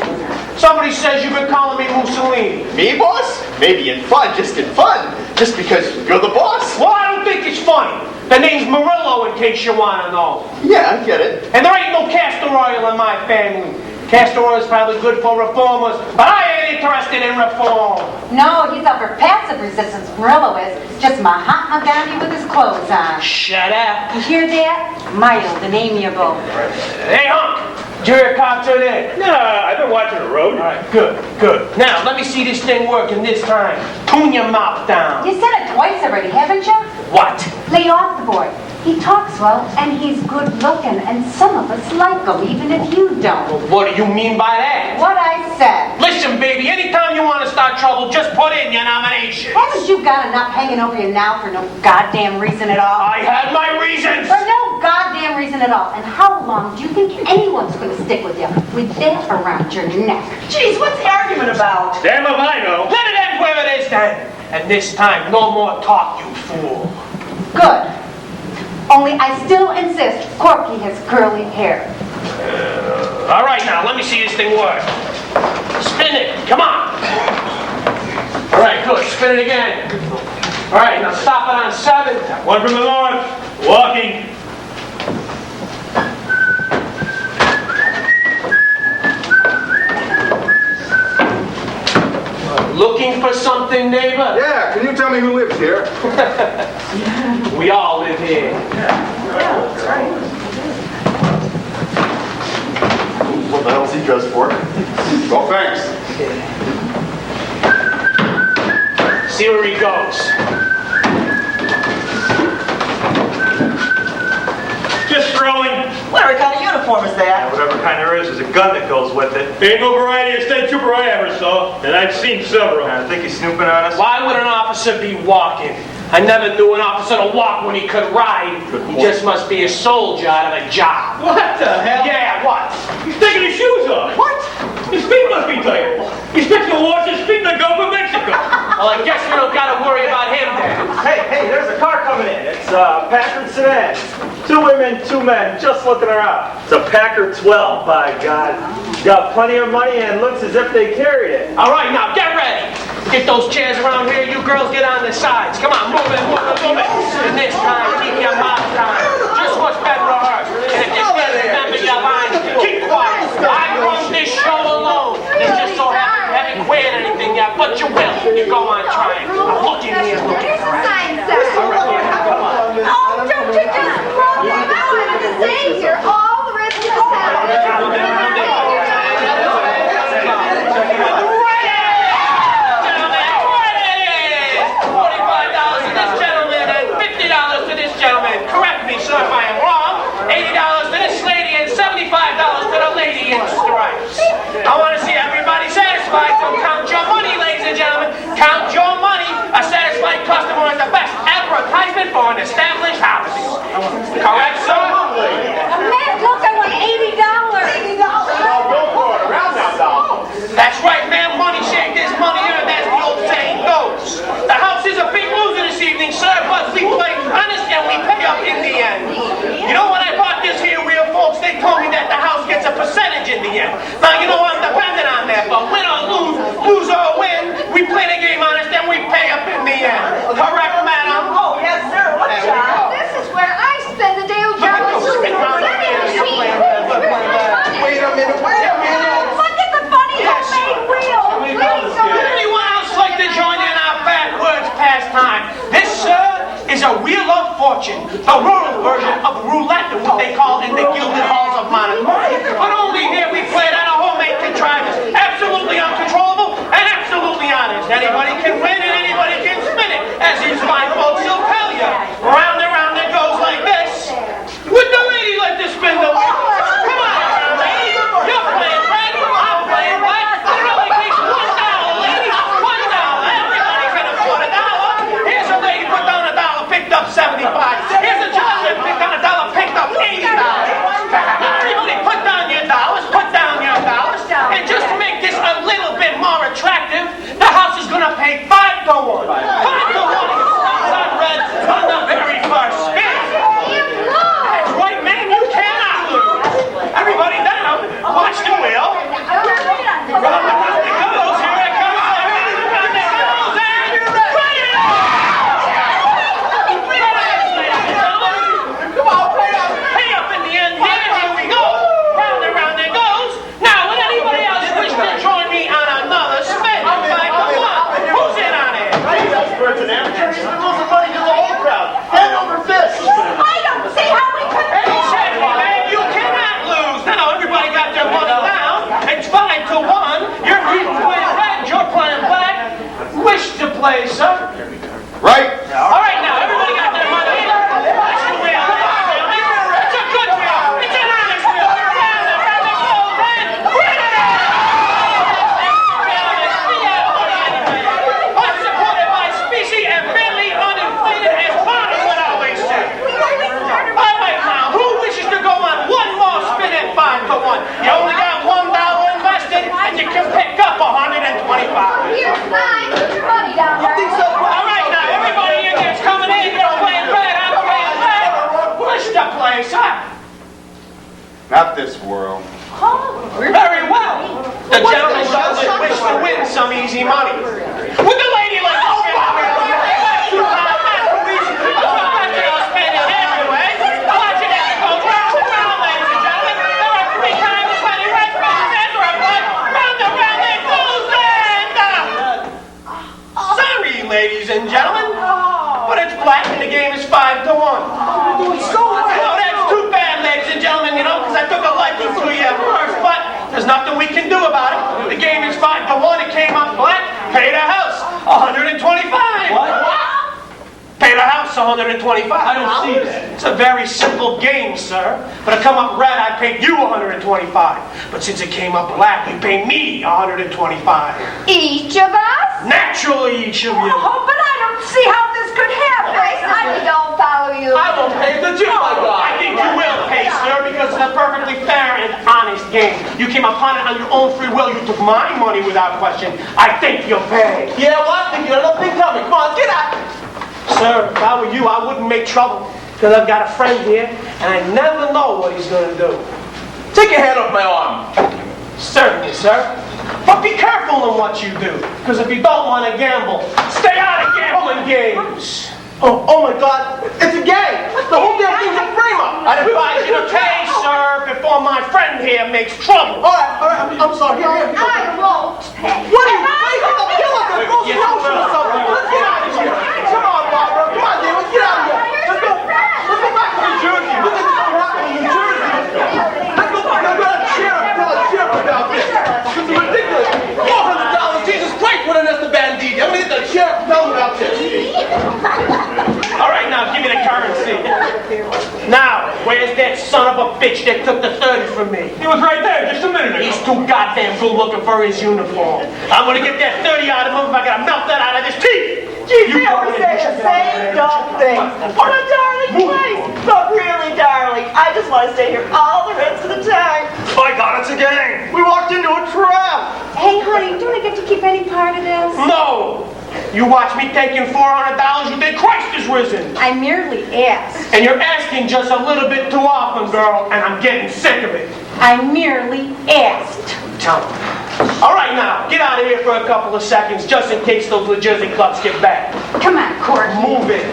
Somebody says you've been calling me Mussolini. Me, boss? Maybe in fun, just in fun. Just because you're the boss. Well, I don't think it's funny. The name's Murillo, in case you want to know. Yeah, I get it. And there ain't no castor oil in my family. Castor oil is probably good for reformers, but I ain't interested in reform. No, he's up for passive resistance. Murillo is. Just Mahatma Gandhi with his clothes on. Shut up. You hear that? Mild and amiable. Hey, Hunk. Did you hear a cartoon in? No, I've been watching the road. All right, good, good. Now, let me see this thing working this time. Tune your mouth down. You said it twice already, haven't you? What? Lay off the boy. He talks well, and he's good looking, and some of us like him, even if you don't. What do you mean by that? What I said. Listen, baby, anytime you want to start trouble, just put in your nomination. Haven't you got enough hanging over you now for no goddamn reason at all? I had my reasons. For no goddamn reason at all. And how long do you think anyone's going to stick with you with that around your neck? Jeez, what's the argument about? Damn if I know. Let it end where it is then. And this time, no more talk, you fool. Good. Only I still insist Corky has curly hair. All right, now, let me see this thing work. Spin it. Come on. All right, good. Spin it again. All right, now stop it on 7. One from the north. Walking. Looking for something, neighbor? Yeah, can you tell me who lives here? We all live here. What the hell's he dressed for? Well, thanks. See where he goes. Just throwing. What kind of uniform is that? Whatever kind there is, there's a gun that goes with it. Ain't no variety of state trooper I ever saw, and I've seen several. I think he's snooping on us. Why would an officer be walking? I never knew an officer to walk when he could ride. He just must be a soldier out of a job. What the hell? Yeah, what? He's taking his shoes off. What? His feet must be tired. He's fixing to wash his feet in the Gulf of Mexico. Well, I guess we don't gotta worry about him then. Hey, there's a car coming in. It's a Packard sedan. 2 women, 2 men, just looking around. It's a Packard 12, by God. Got plenty of money and looks as if they carried it. All right, now get ready. Get those chairs around here. You girls get on the sides. Come on, move it, move it, move it. And this time, keep your mouth down. Just what's been rehearsed. And if you can't remember your lines, keep quiet. I run this show alone. And just so happens you haven't quit anything yet, but you will. You go on trying. Now look in here, look in here. Oh, don't you just throw them out? I'm going to stay here all the rest of the time. $45 to this gentleman and $50 to this gentleman. Correct. Count your money. A satisfied customer is the best advertisement for an established house. Correct, sir? Man, look, I want $80. That's right, ma'am. Money shaved is money earned, as the old saying goes. The house is a big loser this evening, sir, but we play honest and we pay up in the end. You know, when I bought this here wheel, folks, they told me that the house gets a percentage in the end. Now, you know, I'm dependent on that, but win or lose or win, we play the game honest and we pay up in the end. Correct, madam? Oh, yes, sir. What job? This is where I spend the day old job. Wait a minute, wait a minute. Look at the funny homemade wheel. Please don't. Anyone else like to join in our backwards pastime? This, sir, is a wheel of fortune, the rural version of roulette, what they call in the gilded halls of Monaco. But only here we play it on a homemade contrivance, absolutely uncontrollable and absolutely honest. Anybody can win and anybody can spin it, as these fine folks will tell you. Round and round it goes like this. Would the lady like to spin the wheel? Come on, lady. You're playing red, I'm playing black. It only takes $1, lady. $1. Everybody can afford $1. Here's a lady put down $1, picked up 75. Here's a gentleman picked down $1, picked up $80. Everybody put down your dollars, put down your dollars. And just to make this a little bit more attractive, the house is gonna pay 5 to 1. 5 to 1. On red on the very first spin. That's right, man, you cannot lose. Everybody down, watch the wheel. Round and round it goes, here it comes. Round it goes, and play it! Come on, pay up in the end. Here we go. Round and round it goes. Now, would anybody else wish to join me on another spin? 5 to 1. Who's in on it? Experts and amateurs, we're losing money to the whole crowd. Hand over fist. I don't see how we could Exactly, man. You cannot lose. No, everybody got their money down. It's 5 to 1. You're playing red. You're playing black. Wish to play, sir. Right? All right, now everybody got their money. Watch the wheel. It's a good wheel. It's an honest wheel. Round and round it goes, and win it! I'm supported by specie and merely uninflated as Barnum would always say. All right, now, who wishes to go on one more spin at 5 to 1? You only got $1 invested, and you can pick up 125. Here's mine. Put your money down there. All right, now, everybody in there's coming in. You're playing red, I'm playing black. Wish to play, sir. Not this world. Very well. The gentleman does wish to win some easy money. Would the lady like to spin the wheel? Spin it anyway. Watch it as it goes round and round, ladies and gentlemen. There are 3 times as many red spins as there are black. Round and round it goes, and sorry, ladies and gentlemen, but it's black and the game is 5 to 1. Oh, that's too bad, ladies and gentlemen, you know, because I took a liking to you at first, but there's nothing we can do about it. The game is 5 to 1. It came up black. Pay the house 125. What? Pay the house 125. I don't see that. It's a very simple game, sir. But to come up red, I paid you 125. But since it came up black, you pay me 125. Each of us? Naturally, each of you. Oh, but I don't see how this could happen. I don't follow you. I will pay the Jew, my God. I think you will pay, sir, because it's a perfectly fair and honest game. You came upon it on your own free will. You took my money without question. I think you'll pay. Yeah, well, I think you're a big dummy. Come on, get out. Sir, if I were you, I wouldn't make trouble. Because I've got a friend here, and I never know what he's going to do. Take your hand off my arm. Certainly, sir. But be careful in what you do. Because if you don't want to gamble, stay out of gambling games. Oh my God, it's a game. The whole damn thing's a frame-up. I advise you to pay, sir, before my friend here makes trouble. All right, I'm sorry. Here. I won't pay. What are you playing? I'll kill us. Let's get out of here. Come on, Barbara. Come on, dear. Let's get out of here. Let's go back to New Jersey. Look at this thing happening in New Jersey. Let's go back. I've got a sheriff about this. This is ridiculous. $400. Jesus Christ, what an Esteban deed. I'm going to get the sheriff to tell him about this. All right, now, give me the currency. Now, Where's that son of a bitch that took the 30 from me? He was right there just a minute ago. He's too goddamn good looking for his uniform. I'm gonna get that 30 out of him if I gotta melt that out of this teeth. Gee, we always say the same dumb thing. What a darling place. But really, darling, I just want to stay here all the rest of the time. My God, it's a gang. We walked into a trap. Hey, honey, don't I get to keep any part of this? No! You watch me taking $400, you think Christ is risen. I merely asked. And you're asking just a little bit too often, girl, and I'm getting sick of it. I merely asked. Tell me. All right, now, get out of here for a couple of seconds, just in case those New Jersey clubs get back. Come on, Corky. Move it.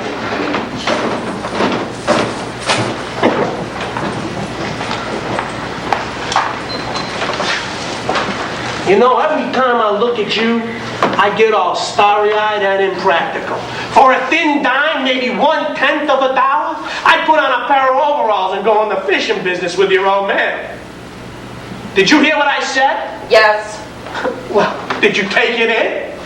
You know, every time I look at you, I get all starry-eyed and impractical. For a thin dime, maybe 1/10 of a dollar, I'd put on a pair of overalls and go in the fishing business with your old man. Did you hear what I said? Yes. Well, did you take it in?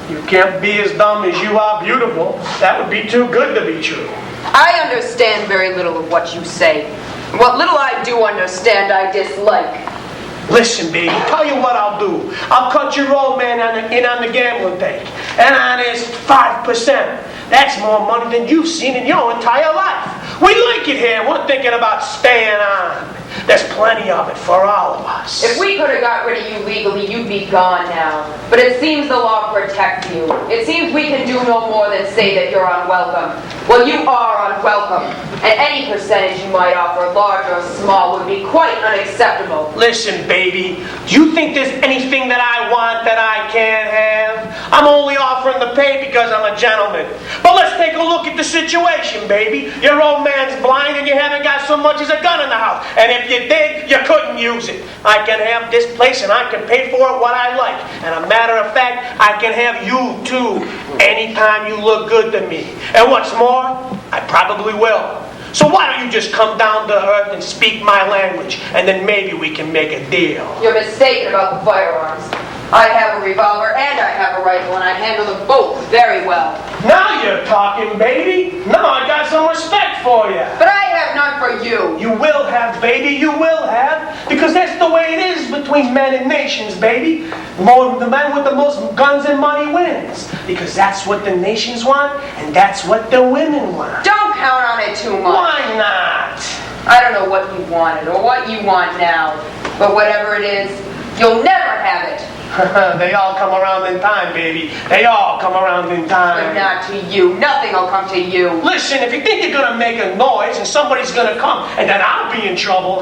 You can't be as dumb as you are beautiful. That would be too good to be true. I understand very little of what you say. What little I do understand, I dislike. Listen, baby, tell you what I'll do. I'll cut your old man in on the gambling take. An honest 5%. That's more money than you've seen in your entire life. We like it here. We're thinking about staying on. There's plenty of it for all of us. If we could have got rid of you legally, you'd be gone now. But it seems the law protects you. It seems we can do no more than say that you're unwelcome. Well, you are unwelcome. And any percentage you might offer, large or small, would be quite unacceptable. Listen, baby, do you think there's anything that I want that I can't have? I'm only offering the pay because I'm a gentleman. But let's take a look at the situation, baby. Your old man's blind and you haven't got so much as a gun in the house. And if you did, you couldn't use it. I can have this place and I can pay for it what I like. And a matter of fact, I can have you too, anytime you look good to me. And what's more, I probably will. So why don't you just come down to earth and speak my language, and then maybe we can make a deal. You're mistaken about the firearms. I have a revolver and I have a rifle, and I handle them both very well. Now you're talking, baby. Now I got some respect for you. But I have none for you. You will have, baby, you will have. Because that's the way it is between men and nations, baby. The man with the most guns and money wins. Because that's what the nations want, and that's what the women want. Don't count on it too much. Why not? I don't know what you wanted or what you want now. But whatever it is, you'll never have it. They all come around in time, baby. They all come around in time. But not to you. Nothing will come to you. Listen, if you think you're going to make a noise and somebody's going to come and then I'll be in trouble,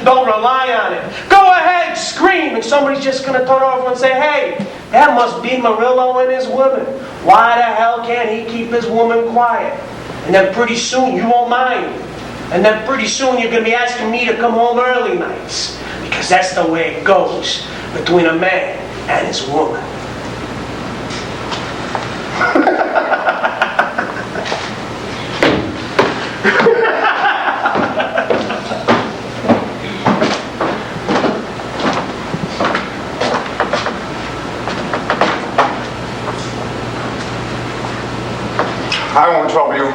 don't rely on it. Go ahead, scream, and somebody's just going to turn over and say, hey, that must be Murillo and his woman. Why the hell can't he keep his woman quiet? And then pretty soon you won't mind. And then pretty soon you're going to be asking me to come home early nights. Because that's the way it goes between a man and his woman. I won't trouble you.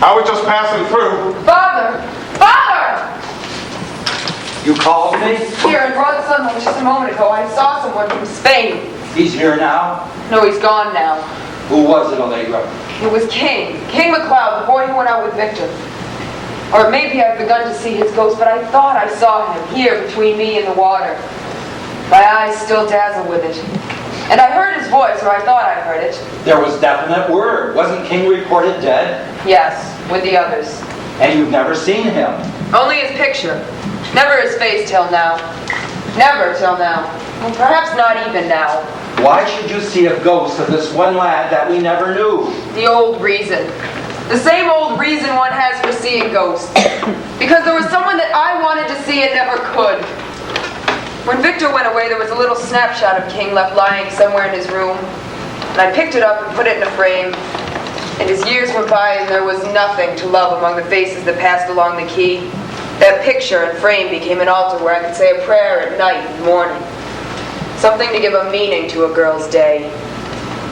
I was just passing through. Father! Father! You called me? Here, in broad sunlight just a moment ago, I saw someone from Spain. He's here now? No, he's gone now. Who was it, Allegra? It was King. King McLeod, the boy who went out with Victor. Or maybe I've begun to see his ghost, but I thought I saw him here between me and the water. My eyes still dazzle with it. And I heard his voice, or I thought I heard it. There was definite word. Wasn't King reported dead? Yes, with the others. And you've never seen him? Only his picture. Never his face till now. Never till now. Well, perhaps not even now. Why should you see a ghost of this one lad that we never knew? The old reason. The same old reason one has for seeing ghosts. Because there was someone that I wanted to see and never could. When Victor went away, there was a little snapshot of King left lying somewhere in his room. And I picked it up and put it in a frame. And as years went by and there was nothing to love among the faces that passed along the quay, that picture and frame became an altar where I could say a prayer at night and morning. Something to give a meaning to a girl's day.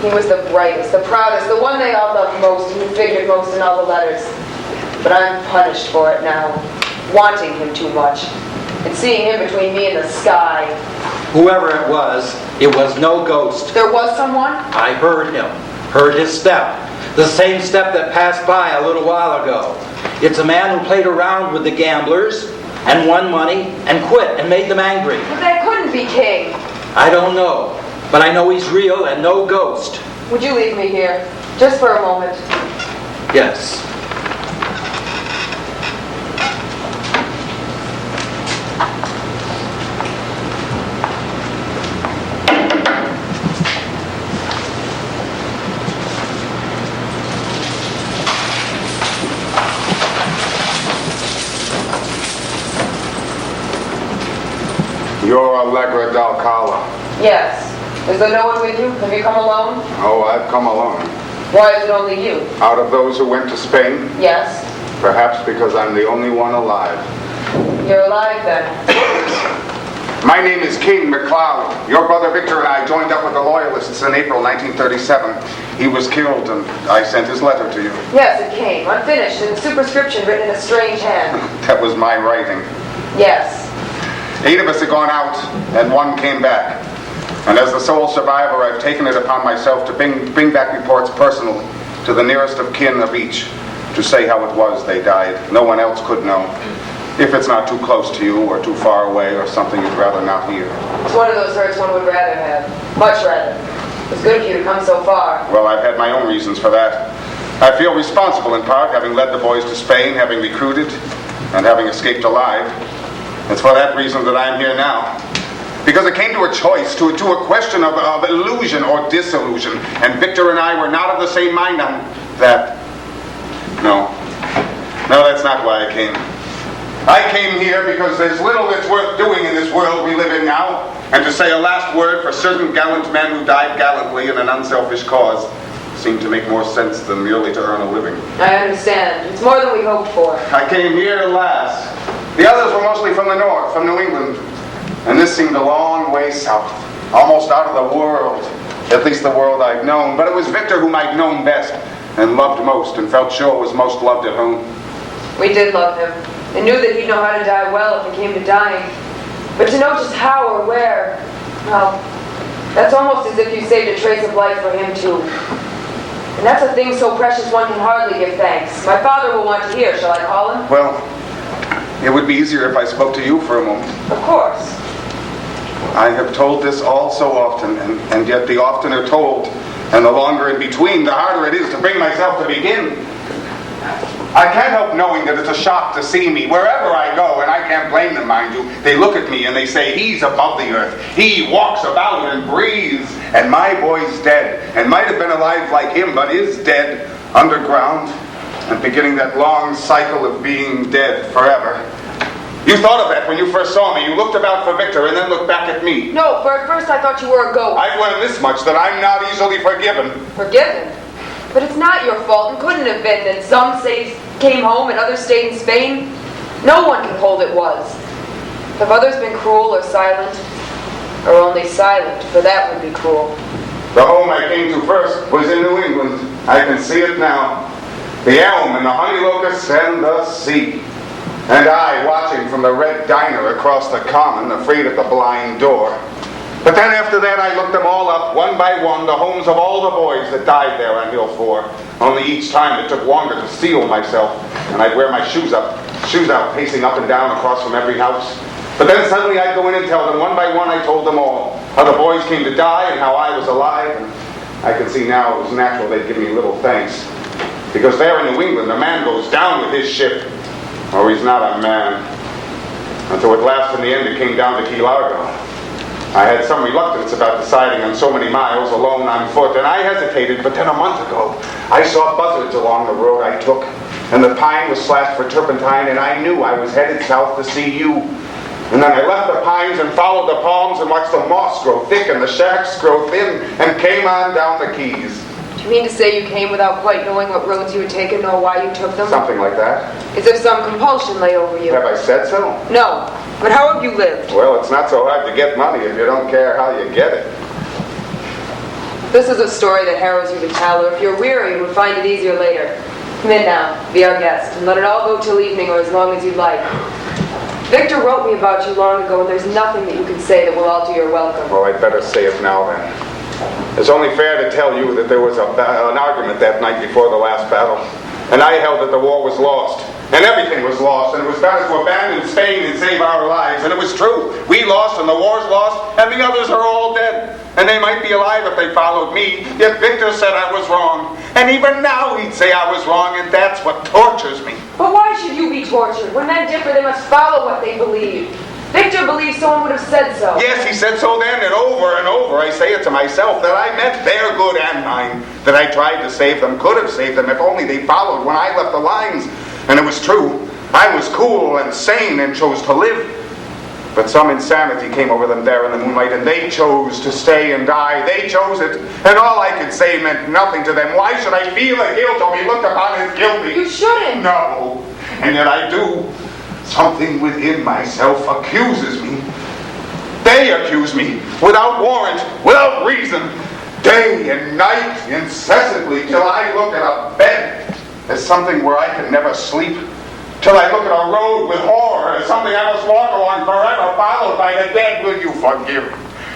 He was the brightest, the proudest, the one they all loved most, and who figured most in all the letters. But I'm punished for it now, wanting him too much, and seeing him between me and the sky. Whoever it was no ghost. There was someone? I heard him, heard his step. The same step that passed by a little while ago. It's a man who played around with the gamblers and won money and quit and made them angry. But that couldn't be King. I don't know, but I know he's real and no ghost. Would you leave me here, just for a moment? Yes. You're Allegra Dalcala. Yes. Is there no one with you? Have you come alone? Oh, I've come alone. Why is it only you? Out of those who went to Spain? Yes. Perhaps because I'm the only one alive. You're alive then. My name is King McLeod. Your brother Victor and I joined up with the Loyalists in April 1937. He was killed and I sent his letter to you. Yes, it came, unfinished, in superscription written in a strange hand. That was my writing. Yes. 8 of us had gone out and 1 came back. And as the sole survivor, I've taken it upon myself to bring back reports personally to the nearest of kin of each to say how it was they died. No one else could know. If it's not too close to you or too far away or something you'd rather not hear. It's one of those hurts one would rather have. Much rather. It's good of you to come so far. Well, I've had my own reasons for that. I feel responsible in part, having led the boys to Spain, having recruited, and having escaped alive. It's for that reason that I'm here now. Because it came to a choice, to a question of illusion or disillusion, and Victor and I were not of the same mind on that. No, that's not why I came. I came here because there's little that's worth doing in this world we live in now, and to say a last word for certain gallant men who died gallantly in an unselfish cause seemed to make more sense than merely to earn a living. I understand. It's more than we hoped for. I came here last. The others were mostly from the north, from New England. And this seemed a long way south, almost out of the world, at least the world I've known. But it was Victor whom I'd known best and loved most and felt sure was most loved at home. We did love him and knew that he'd know how to die well if it came to dying. But to know just how or where, well, that's almost as if you saved a trace of life for him too. And that's a thing so precious one can hardly give thanks. My father will want to hear. Shall I call him? Well, it would be easier if I spoke to you for a moment. Of course. I have told this all so often, and yet the oftener told, and the longer in between, the harder it is to bring myself to begin. I can't help knowing that it's a shock to see me wherever I go, and I can't blame them, mind you. They look at me and they say, he's above the earth. He walks about and breathes, and my boy's dead, and might have been alive like him, but is dead, underground, and beginning that long cycle of being dead forever. You thought of that when you first saw me. You looked about for Victor and then looked back at me. No, for at first I thought you were a ghost. I've learned this much, that I'm not easily forgiven. Forgiven? But it's not your fault and couldn't have been that some came home and others stayed in Spain. No one can hold it was. Have others been cruel or silent? Or only silent, for that would be cruel. The home I came to first was in New England. I can see it now. The elm and the honey locust and the sea. And I watching from the red diner across the common, afraid of the blind door. But then after that I looked them all up, one by one, the homes of all the boys that died there on Hill 4. Only each time it took longer to steel myself, and I'd wear my shoes out, pacing up and down across from every house. But then suddenly I'd go in and tell them, one by one I told them all, how the boys came to die and how I was alive, and I could see now it was natural they'd give me little thanks. Because there in New England, a man goes down with his ship, or he's not a man. Until at last in the end it came down to Key Largo. I had some reluctance about deciding on so many miles alone on foot, and I hesitated, but then a month ago, I saw buzzards along the road I took, and the pine was slashed for turpentine, and I knew I was headed south to see you. And then I left the pines and followed the palms and watched the moss grow thick and the shacks grow thin, and came on down the Keys. Do you mean to say you came without quite knowing what roads you had taken nor why you took them? Something like that. As if some compulsion lay over you. Have I said so? No. But how have you lived? Well, it's not so hard to get money if you don't care how you get it. This is a story that harrows you to tell, or if you're weary, you would find it easier later. Come in now, be our guest, and let it all go till evening or as long as you'd like. Victor wrote me about you long ago, and there's nothing that you can say that will alter your welcome. Well, I'd better say it now then. It's only fair to tell you that there was an argument that night before the last battle, and I held that the war was lost, and everything was lost, and it was better to abandon Spain and save our lives, and it was true. We lost, and the war's lost, and the others are all dead, and they might be alive if they followed me, yet Victor said I was wrong, and even now he'd say I was wrong, and that's what tortures me. But why should you be tortured? When men differ, they must follow what they believe. Victor believes someone would have said so. Yes, he said so then, and over I say it to myself, that I meant their good and mine, that I tried to save them, could have saved them if only they followed when I left the lines. And it was true. I was cool and sane and chose to live. But some insanity came over them there in the moonlight, and they chose to stay and die. They chose it, and all I could say meant nothing to them. Why should I feel a guilt or be looked upon as guilty? You shouldn't. No, and yet I do. Something within myself accuses me. They accuse me, without warrant, without reason, day and night, incessantly, till I look at a bed as something where I can never sleep, till I look at a road with horror as something I must walk along forever, followed by the dead. Will you forgive?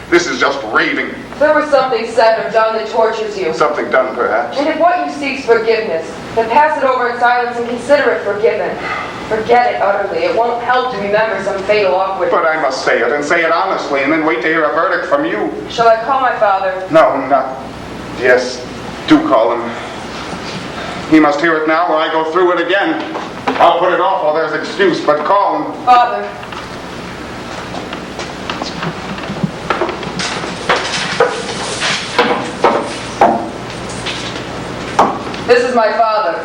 This is just raving. There was something said or done that tortures you. Something done, perhaps. And if what you seek's forgiveness, then pass it over in silence and consider it forgiven. Forget it utterly. It won't help to remember some fatal awkwardness. But I must say it, and say it honestly, and then wait to hear a verdict from you. Shall I call my father? No, not. Yes, do call him. He must hear it now, or I go through it again. I'll put it off while there's excuse, but call him. Father. This is my father.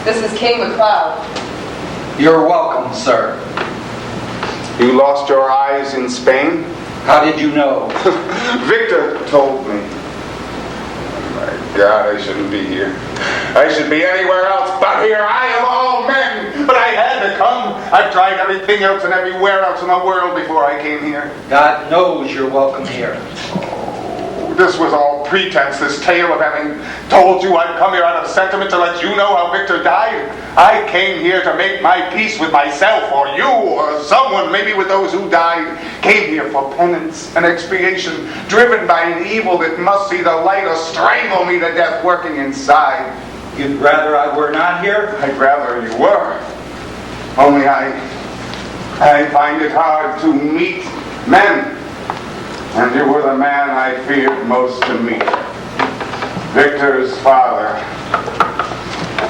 This is King MacLeod. You're welcome, sir. You lost your eyes in Spain? How did you know? Victor told me. My God, I shouldn't be here. I should be anywhere else but here. I am all men, but I had to come. I've tried everything else and everywhere else in the world before I came here. God knows you're welcome here. This was all pretense, this tale of having told you I'd come here out of sentiment to let you know how Victor died. I came here to make my peace with myself, or you, or someone, maybe with those who died. Came here for penance and expiation, driven by an evil that must see the light or strangle me to death working inside. You'd rather I were not here? I'd rather you were. Only I find it hard to meet men. And you were the man I feared most to meet. Victor's father.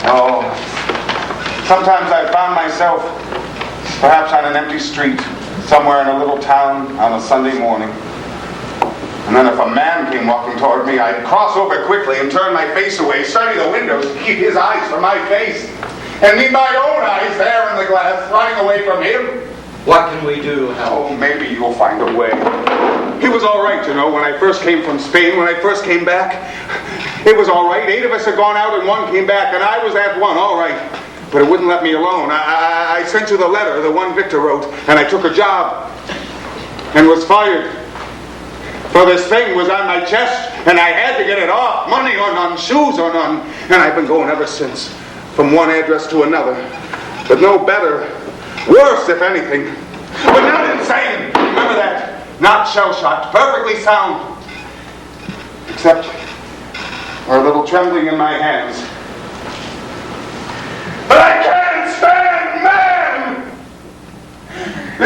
Oh, sometimes I found myself perhaps on an empty street, somewhere in a little town on a Sunday morning. And then if a man came walking toward me, I'd cross over quickly and turn my face away, study the windows to keep his eyes from my face, and meet my own eyes there in the glass, running away from him. What can we do to help? Oh, maybe you'll find a way. He was all right, you know, when I first came from Spain, when I first came back. It was all right. 8 of us had gone out and 1 came back, and I was that one, all right. But it wouldn't let me alone. I sent you the letter, the one Victor wrote, and I took a job and was fired. For this thing was on my chest, and I had to get it off. Money or none, shoes or none. And I've been going ever since, from one address to another. But no better. Worse, if anything. But not insane. Remember that. Not shell-shocked. Perfectly sound. Except for a little trembling in my hands. But I can't stand men!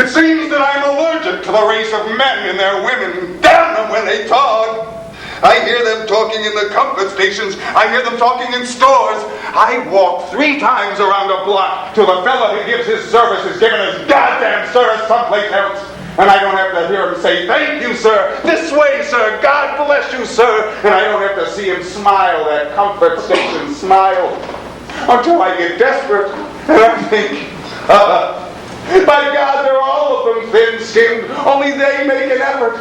It seems that I'm allergic to the race of men and their women. Damn them when they talk. I hear them talking in the comfort stations. I hear them talking in stores. I walk 3 times around a block till the fellow who gives his service is giving his goddamn service someplace else. And I don't have to hear him say, "Thank you, sir. This way, sir. God bless you, sir." And I don't have to see him smile, that comfort station smile. Until I get desperate. And I think, by God, they're all of them thin-skinned. Only they make an effort.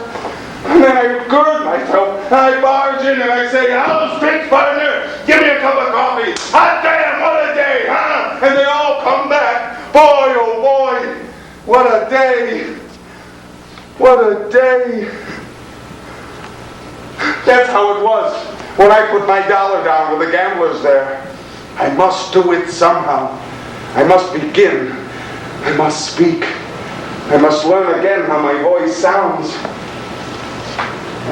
And then I gird myself, and I barge in, and I say, "Hello, street partner, give me a cup of coffee. Hot damn, what a day, huh?" And they all come back. Boy, oh boy, what a day. What a day. That's how it was when I put my dollar down with the gamblers there. I must do it somehow. I must begin. I must speak. I must learn again how my voice sounds.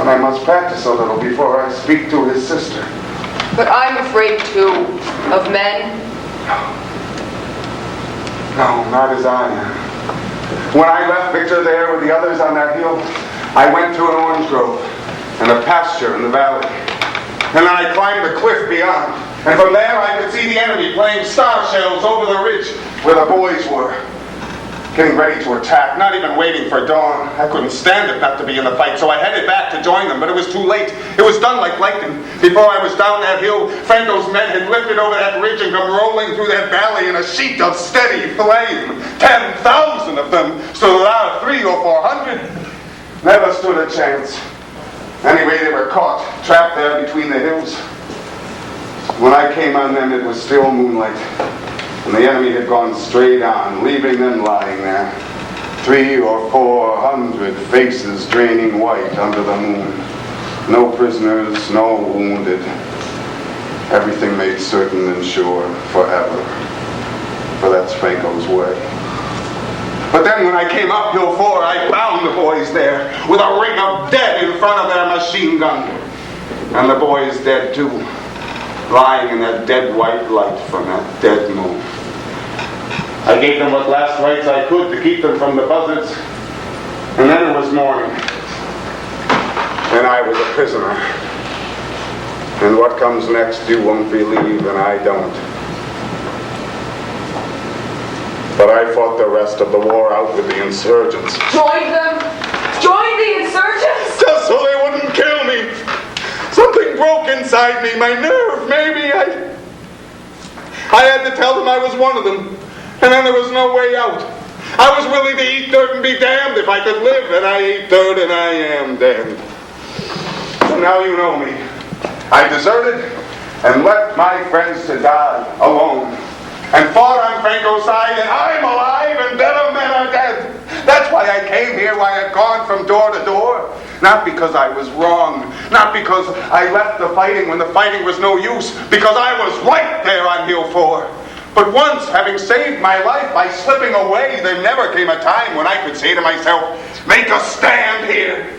And I must practice a little before I speak to his sister. But I'm afraid, too, of men. No, not as I am. When I left Victor there with the others on that hill, I went to an orange grove and a pasture in the valley. And then I climbed the cliff beyond. And from there I could see the enemy playing star shells over the ridge where the boys were. Getting ready to attack, not even waiting for dawn. I couldn't stand it not to be in the fight, so I headed back to join them, but it was too late. It was done like lightning. Before I was down that hill, Franco's men had lifted over that ridge and come rolling through that valley in a sheet of steady flame. 10,000 of them stood out of 300 or 400. Never stood a chance. Anyway, they were caught, trapped there between the hills. When I came on them, it was still moonlight. And the enemy had gone straight on, leaving them lying there. 300 or 400 faces draining white under the moon. No prisoners, no wounded. Everything made certain and sure forever. For that's Franco's way. But then when I came up Hill 4, I found the boys there, with a ring of dead in front of their machine gun. And the boys dead too, lying in that dead white light from that dead moon. I gave them what last rites I could to keep them from the buzzards. And then it was morning. And I was a prisoner. And what comes next you won't believe, and I don't. But I fought the rest of the war out with the insurgents. Join them? Join the insurgents? Just so they wouldn't kill me. Something broke inside me, my nerve, maybe. I had to tell them I was one of them. And then there was no way out. I was willing to eat dirt and be damned if I could live, and I ate dirt and I am damned. So now you know me. I deserted and left my friends to die alone. And fought on Franco's side, and I'm alive, and better men are dead. That's why I came here, why I've gone from door to door. Not because I was wrong, not because I left the fighting when the fighting was no use, because I was right there on Hill 4. But once, having saved my life by slipping away, there never came a time when I could say to myself, make a stand here.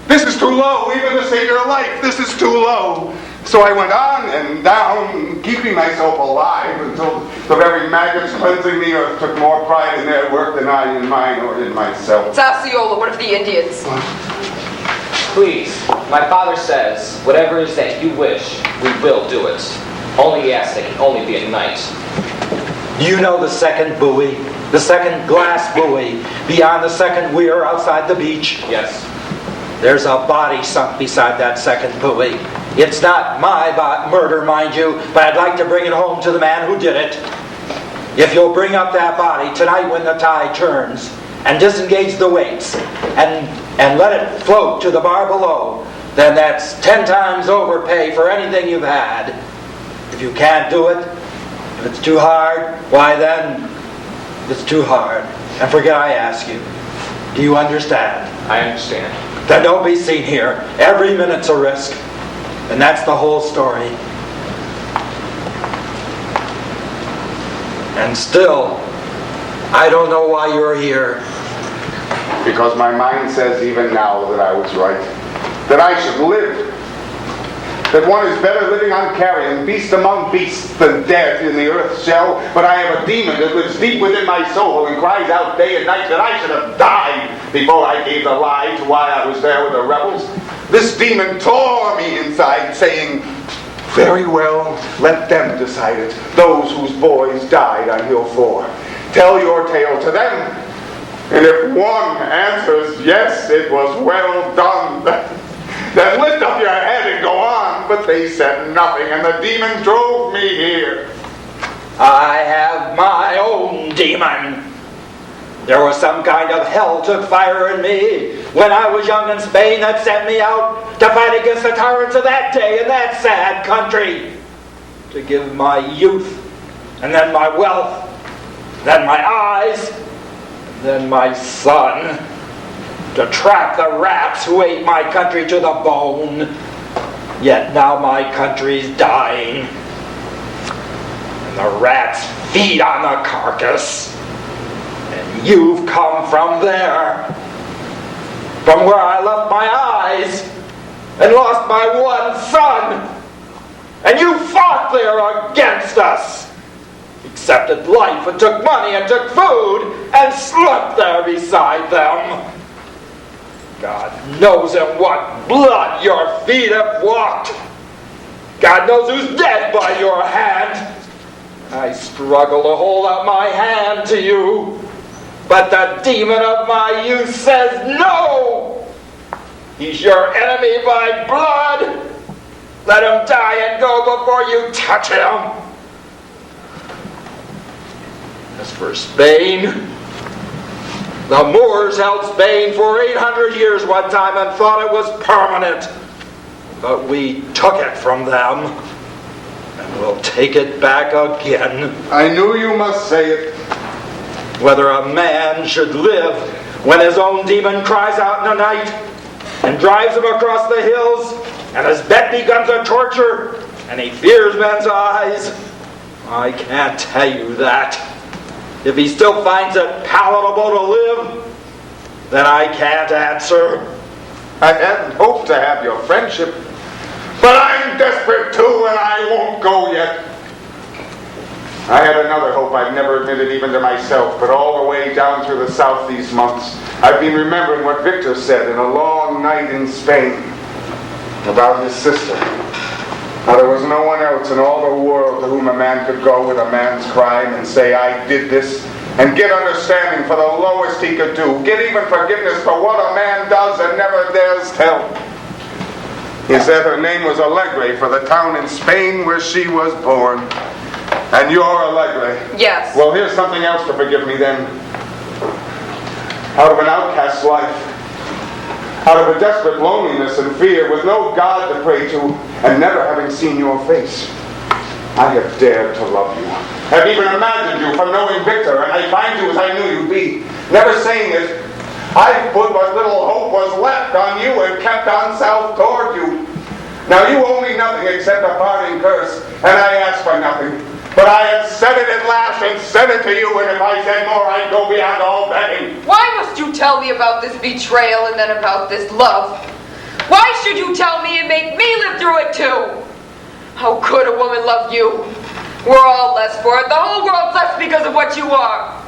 This is too low, even to save your life. This is too low. So I went on and down, keeping myself alive until the very maggots cleansing the earth took more pride in their work than I in mine or in myself. It's Osceola, one of the Indians. Please, my father says, whatever it is that you wish, we will do it. Only ask that can only be at night. Do you know the second buoy? The second glass buoy beyond the second weir outside the beach? Yes. There's a body sunk beside that second buoy. It's not my murder, mind you, but I'd like to bring it home to the man who did it. If you'll bring up that body tonight when the tide turns and disengage the weights and let it float to the bar below, then that's 10 times overpay for anything you've had. If you can't do it, if it's too hard, why then, it's too hard. And forget I ask you. Do you understand? I understand. Then don't be seen here. Every minute's a risk. And that's the whole story. And still, I don't know why you're here. Because my mind says even now that I was right. That I should live. That one is better living on carrion, beast among beasts, than dead in the earth's shell. But I have a demon that lives deep within my soul and cries out day and night that I should have died before I gave the lie to why I was there with the rebels. This demon tore me inside, saying, very well, let them decide it, those whose boys died on Hill 4. Tell your tale to them. And if one answers, yes, it was well done, then lift up your head and go on. But they said nothing, and the demon drove me here. I have my own demon. There was some kind of hell took fire in me when I was young in Spain that sent me out to fight against the tyrants of that day in that sad country. To give my youth, and then my wealth, then my eyes, then my son, to trap the rats who ate my country to the bone. Yet now my country's dying. and the rats feed on the carcass. And you've come from there, from where I left my eyes and lost my one son. And you fought there against us, accepted life and took money and took food and slept there beside them. God knows in what blood your feet have walked. God knows who's dead by your hand. I struggle to hold out my hand to you, but the demon of my youth says no. He's your enemy by blood. Let him die and go before you touch him. As for Spain, the Moors held Spain for 800 years one time and thought it was permanent. But we took it from them, and we'll take it back again. I knew you must say it. Whether a man should live when his own demon cries out in the night and drives him across the hills, and his bed becomes a torture, and he fears men's eyes, I can't tell you that. If he still finds it palatable to live, then I can't answer. I hadn't hoped to have your friendship, but I'm desperate too, and I won't go yet. I had another hope I'd never admitted even to myself, but all the way down through the south these months, I've been remembering what Victor said in a long night in Spain about his sister. Now, there was no one else in all the world to whom a man could go with a man's crime and say, I did this, and get understanding for the lowest he could do, get even forgiveness for what a man does and never dares tell. He said her name was Alegre for the town in Spain where she was born. And you're Alegre. Yes. Well, here's something else to forgive me then. Out of an outcast life, out of a desperate loneliness and fear, with no God to pray to, and never having seen your face, I have dared to love you. Have even imagined you from knowing Victor, and I find you as I knew you'd be. Never saying it, I've put what little hope was left on you and kept on south toward you. Now you owe me nothing except a parting curse, and I ask for nothing. But I have said it at last and said it to you, and if I said more, I'd go beyond all begging. Why must you tell me about this betrayal and then about this love? Why should you tell me and make me live through it too? How could a woman love you? We're all less for it. The whole world's less because of what you are.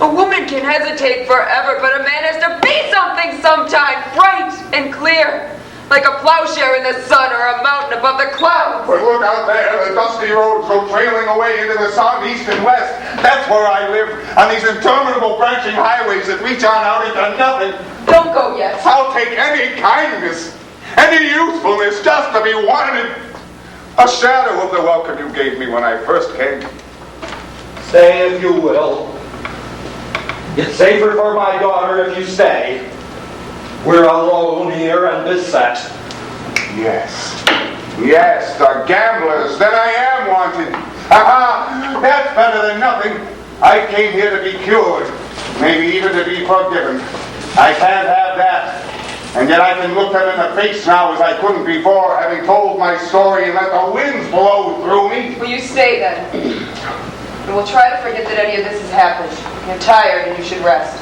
A woman can hesitate forever, but a man has to be something sometime, bright and clear. Like a plowshare in the sun or a mountain above the clouds. But look out there, the dusty roads go trailing away into the sun, east and west. That's where I live, on these interminable branching highways that reach on out into nothing. Don't go yet. I'll take any kindness, any usefulness, just to be wanted. A shadow of the welcome you gave me when I first came. Say if you will. It's safer for my daughter if you stay. We're alone here and beset. Yes. Yes, the gamblers. Then I am wanted. Aha! That's better than nothing. I came here to be cured. Maybe even to be forgiven. I can't have that. And yet I can look them in the face now as I couldn't before, having told my story and let the winds blow through me. Will you stay then? And we'll try to forget that any of this has happened. You're tired and you should rest.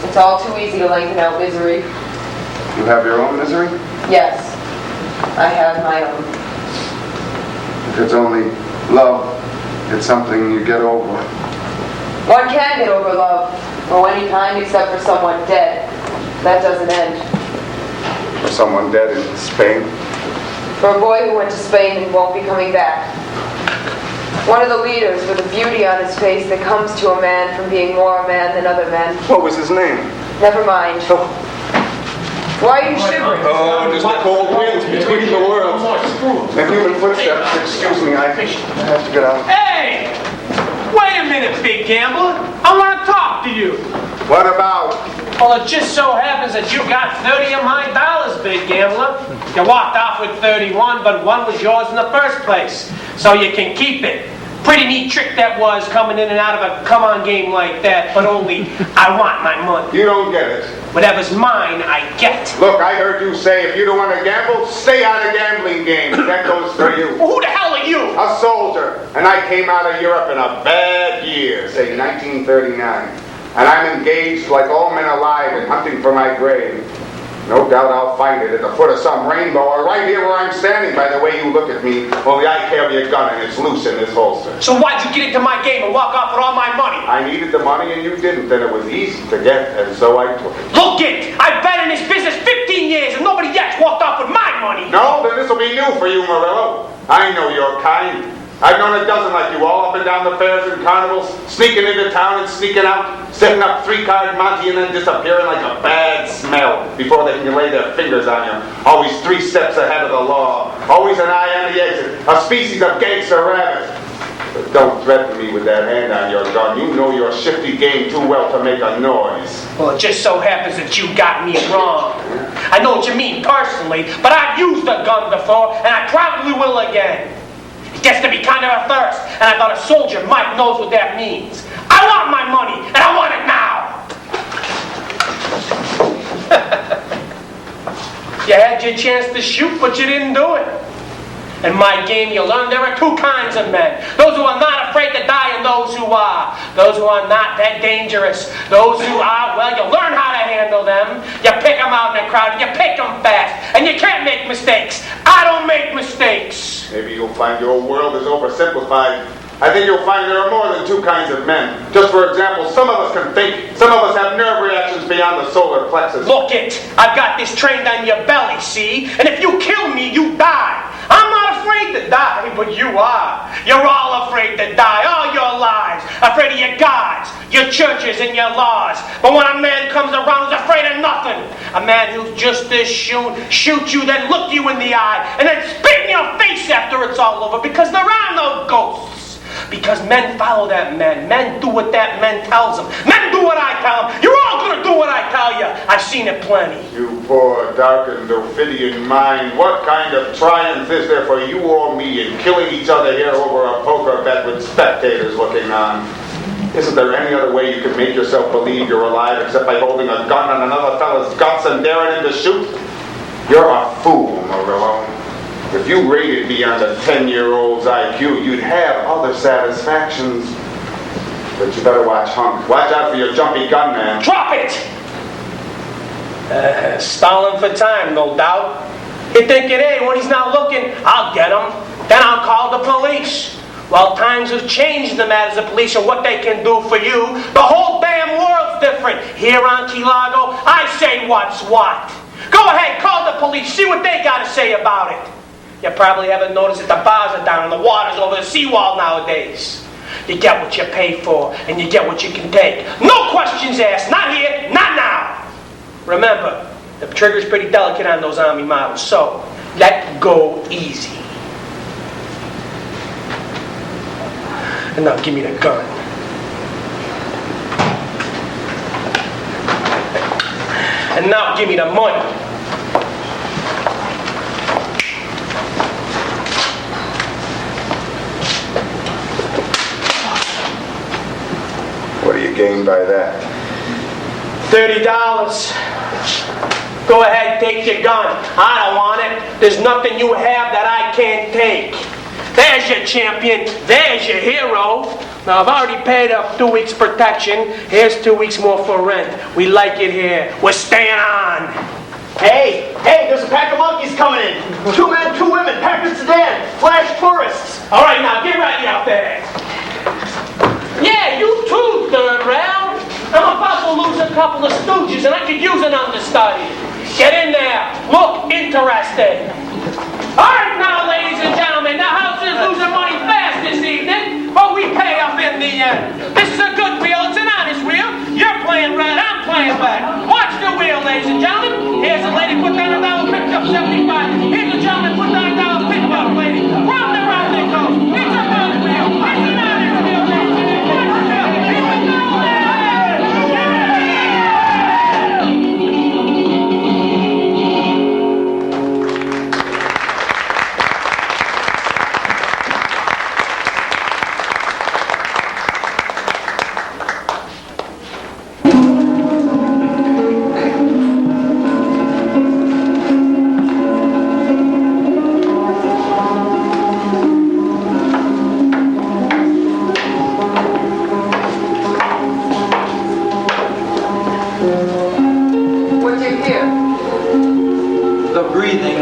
It's all too easy to lengthen out misery. You have your own misery? Yes, I have my own. If it's only love, it's something you get over. One can get over love, or any kind except for someone dead. That doesn't end. For someone dead in Spain? For a boy who went to Spain and won't be coming back. One of the leaders with a beauty on his face that comes to a man from being more a man than other men. What was his name? Never mind. Oh. Why are you shivering? Oh, just the cold winds between the worlds. And human footsteps. Excuse me, I have to get out. Hey! Wait a minute, big gambler. I want to talk to you. What about? Well, it just so happens that you got 30 of my dollars, big gambler. You walked off with 31, but one was yours in the first place. So you can keep it. Pretty neat trick that was, coming in and out of a come-on game like that, but only I want my money. You don't get it. Whatever's mine, I get. Look, I heard you say if you don't want to gamble, stay out of gambling games. That goes for you. Well, who the hell are you? A soldier. And I came out of Europe in a bad year, say 1939. And I'm engaged, like all men alive, in hunting for my grave. No doubt I'll find it at the foot of some rainbow, or right here where I'm standing, by the way you look at me. Only I carry a gun and it's loose in this holster. So why'd you get into my game and walk off with all my money? I needed the money and you didn't, and it was easy to get, and so I took it. Look it! I've been in this business 15 years and nobody yet's walked off with my money! No, then this'll be new for you, Morello. I know your kind. I've known a dozen like you, all up and down the fairs and carnivals, sneaking into town and sneaking out, setting up three-card Monte and then disappearing like a bad smell before they can lay their fingers on you. Always 3 steps ahead of the law. Always an eye on the exit. A species of gangster rabbit. But don't threaten me with that hand on your gun. You know your shifty game too well to make a noise. Well, it just so happens that you got me wrong. I know what you mean personally, but I've used a gun before, and I probably will again. It gets to be kind of a thirst, and I thought a soldier might knows what that means. I want my money, and I want it now! You had your chance to shoot, but you didn't do it. In my game, you learn there are 2 kinds of men. Those who are not afraid to die and those who are. Those who are not that dangerous. Those who are, well, you learn how to handle them. You pick them out in the crowd and you pick them fast. And you can't make mistakes. I don't make mistakes. Maybe you'll find your world is oversimplified. I think you'll find there are more than 2 kinds of men. Just for example, some of us can think. Some of us have nerve reactions beyond the solar plexus. Look it. I've got this trained on your belly, see? And if you kill me, you die. I'm not afraid to die, but you are. You're all afraid to die, all your lives. Afraid of your gods, your churches, and your laws. But when a man comes around who's afraid of nothing, a man who's just as shoot you, then look you in the eye, and then spit in your face after it's all over, because there are no ghosts. Because men follow that man. Men do what that man tells them. Men do what I tell them. You're all going to do what I tell you. I've seen it plenty. You poor, darkened, Ophidian mind. What kind of triumph is there for you or me in killing each other here over a poker bet with spectators looking on? Isn't there any other way you can make yourself believe you're alive except by holding a gun on another fella's guts and daring him to shoot? You're a fool, Murillo. If you rated me on the 10-year-old's IQ, you'd have other satisfactions. But you better watch Hunk. Watch out for your jumpy gun, man. Drop it! Stalling for time, no doubt. You think it ain't. When he's not looking, I'll get him. Then I'll call the police. Well, times have changed in the matters of police and what they can do for you. The whole damn world's different. Here on Key Largo, I say what's what. Go ahead, call the police. See what they got to say about it. You probably haven't noticed that the bars are down and the water's over the seawall nowadays. You get what you pay for, and you get what you can take. No questions asked. Not here, not now. Remember, the trigger's pretty delicate on those Army models, so let go easy. And now give me the gun. And now give me the money. What do you gain by that? $30. Go ahead, take your gun. I don't want it. There's nothing you have that I can't take. There's your champion. There's your hero. Now, I've already paid up 2 weeks protection. Here's 2 weeks more for rent. We like it here. We're staying on. Hey, there's a pack of monkeys coming in. 2 men, 2 women, Packard sedan, flash tourists. All right, now, get ready out there. Yeah, you too, third round. I'm about to lose a couple of stooges, and I could use an understudy. Get in there. Look interested. All right, now, ladies and gentlemen, the house is losing money fast this evening, but we pay up in the end. This is a good wheel. It's an honest wheel. You're playing red. I'm playing black. Watch the wheel, ladies and gentlemen. Here's a lady put down $1, picked up 75. Here's a gentleman put down $1, picked up lady. Round and round it goes. It's a good wheel. It's an honest wheel, ladies and gentlemen.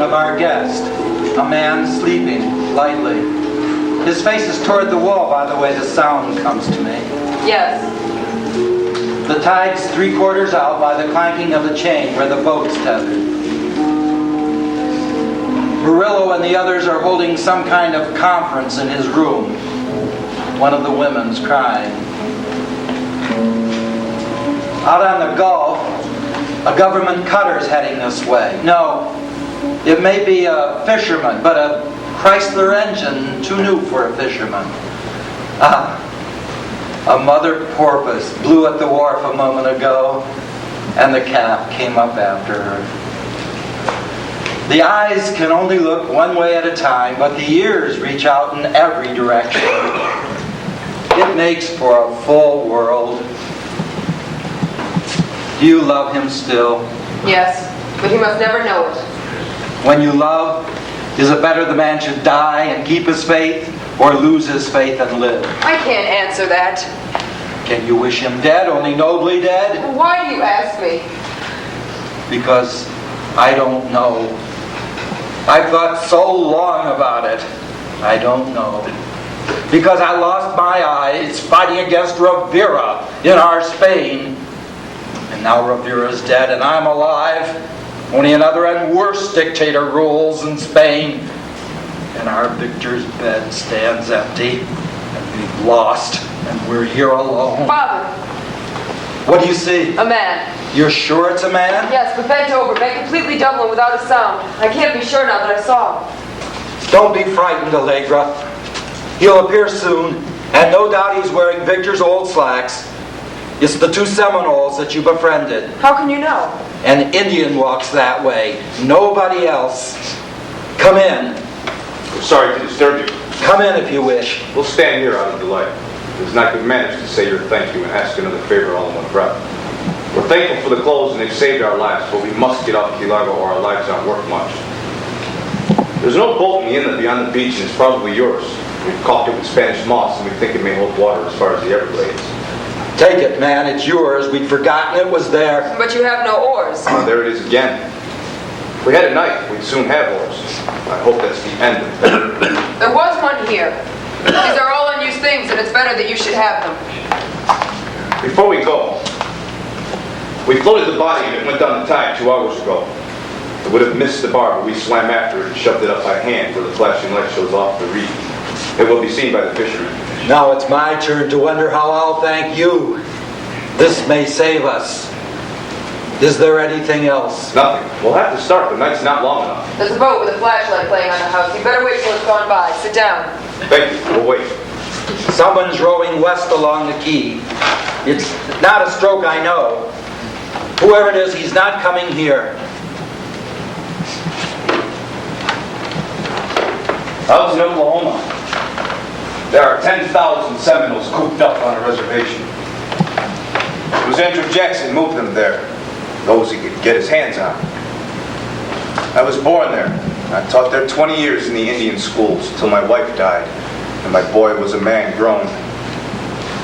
of our guest, a man sleeping lightly. His face is toward the wall by the way the sound comes to me. Yes. The tide's 3/4 out by the clanking of the chain where the boat's tethered. Murillo and the others are holding some kind of conference in his room. One of the women's crying. Out on the Gulf, a government cutter's heading this way. No, it may be a fisherman, but a Chrysler engine too new for a fisherman. A mother porpoise blew at the wharf a moment ago, and the calf came up after her. The eyes can only look one way at a time, but the ears reach out in every direction. It makes for a full world. Do you love him still? Yes, but he must never know it. When you love, is it better the man should die and keep his faith, or lose his faith and live? I can't answer that. Can you wish him dead, only nobly dead? Why do you ask me? Because I don't know. I've thought so long about it. I don't know. Because I lost my eyes fighting against Rivera in our Spain. And now Rivera's dead and I'm alive. Only another and worse dictator rules in Spain. And our victor's bed stands empty. And we've lost. And we're here alone. Father. What do you see? A man. You're sure it's a man? Yes, but bent over, bent completely double and without a sound. I can't be sure now that I saw him. Don't be frightened, Allegra. He'll appear soon, and no doubt he's wearing Victor's old slacks. It's the 2 Seminoles that you befriended. How can you know? An Indian walks that way. Nobody else. Come in. I'm sorry to disturb you. Come in if you wish. We'll stand here out of the light. It is not good manners to say your thank you and ask another favor all in one breath. We're thankful for the clothes and they've saved our lives, but we must get off Key Largo or our lives aren't worth much. There's no boat in the inlet beyond the beach and it's probably yours. We've caulked it with Spanish moss and we think it may hold water as far as the Everglades. Take it, man. It's yours. We'd forgotten it was there. But you have no oars. Oh, there it is again. If we had a knife, we'd soon have oars. I hope that's the end of it. There was one here. These are all unused things, and it's better that you should have them. Before we go, we floated the body and it went down the tide 2 hours ago. It would have missed the bar, but we swam after it and shoved it up by hand where the flashing light shows off the reef. It will be seen by the fishermen. Now it's my turn to wonder how I'll thank you. This may save us. Is there anything else? Nothing. We'll have to start. The night's not long enough. There's a boat with a flashlight playing on the house. You better wait till it's gone by. Sit down. Thank you. We'll wait. Someone's rowing west along the quay. It's not a stroke, I know. Whoever it is, he's not coming here. I was in Oklahoma. There are 10,000 Seminoles cooped up on a reservation. It was Andrew Jackson moved them there. Those he could get his hands on. I was born there. I taught there 20 years in the Indian schools till my wife died and my boy was a man grown.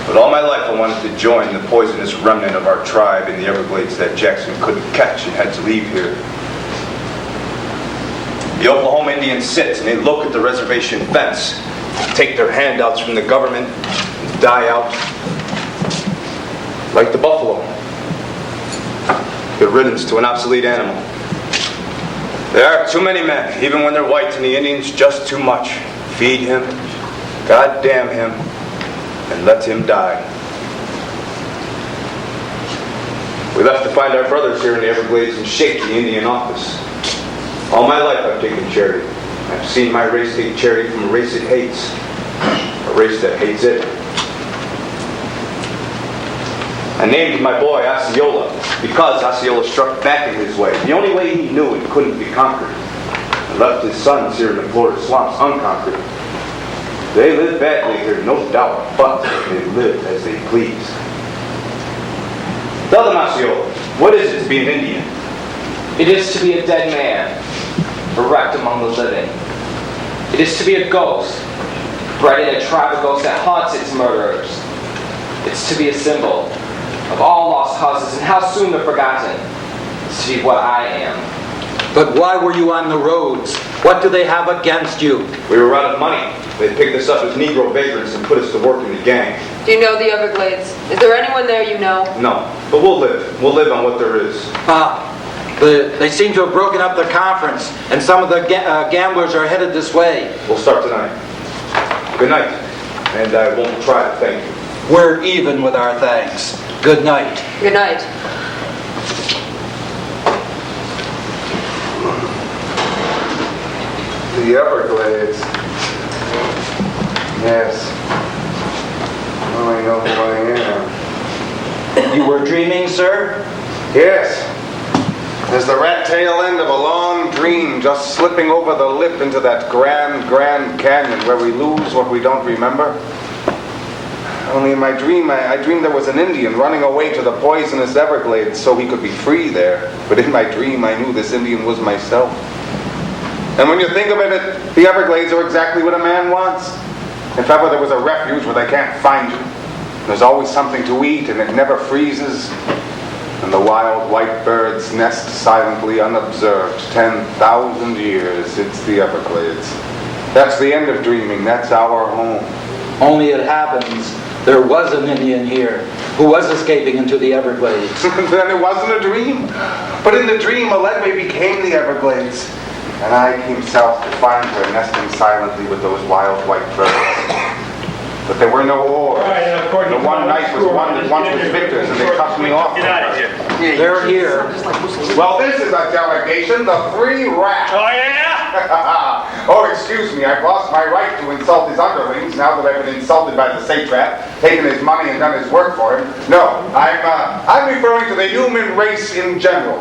But all my life I wanted to join the poisonous remnant of our tribe in the Everglades that Jackson couldn't catch and had to leave here. The Oklahoma Indians sit and they look at the reservation fence, take their handouts from the government, and die out like the buffalo. Good riddance to an obsolete animal. There are too many men, even when they're white, and the Indians just too much. Feed him, God damn him, and let him die. We left to find our brothers here in the Everglades and shake the Indian office. All my life I've taken charity. I've seen my race take charity from a race it hates, a race that hates it. I named my boy Osceola because Osceola struck back in his way, the only way he knew it couldn't be conquered. I left his sons here in the Florida swamps unconquered. They live badly here, no doubt, but they live as they please. Tell them, Osceola, what is it to be an Indian? It is to be a dead man, bereft among the living. It is to be a ghost, bred in a tribe of ghosts that haunts its murderers. It's to be a symbol of all lost causes and how soon they're forgotten. It's to be what I am. But why were you on the roads? What do they have against you? We were out of money. They picked us up as Negro vagrants and put us to work in the gang. Do you know the Everglades? Is there anyone there you know? No, but we'll live. We'll live on what there is. They seem to have broken up the conference, and some of the gamblers are headed this way. We'll start tonight. Good night, and I won't try to thank you. We're even with our thanks. Good night. Good night. The Everglades. Yes. Well, I know who I am. You were dreaming, sir? Yes. There's the rat tail end of a long dream just slipping over the lip into that grand, grand canyon where we lose what we don't remember. Only in my dream, I dreamed there was an Indian running away to the poisonous Everglades so he could be free there. But in my dream, I knew this Indian was myself. And when you think of it, the Everglades are exactly what a man wants. If ever there was a refuge where they can't find you, there's always something to eat and it never freezes. And the wild white birds nest silently unobserved 10,000 years. It's the Everglades. That's the end of dreaming. That's our home. Only it happens there was an Indian here who was escaping into the Everglades. Then it wasn't a dream. But in the dream, Alegre became the Everglades. And I came south to find her, nesting silently with those wild white birds. But there were no oars. The one knife was one that once was Victor's, and they cut me off. Get out of here. They're here. Well, this is a delegation, the Three Rats. Oh, yeah? Oh, excuse me, I've lost my right to insult his underlings now that I've been insulted by the satrap, taken his money and done his work for him. No, I'm referring to the human race in general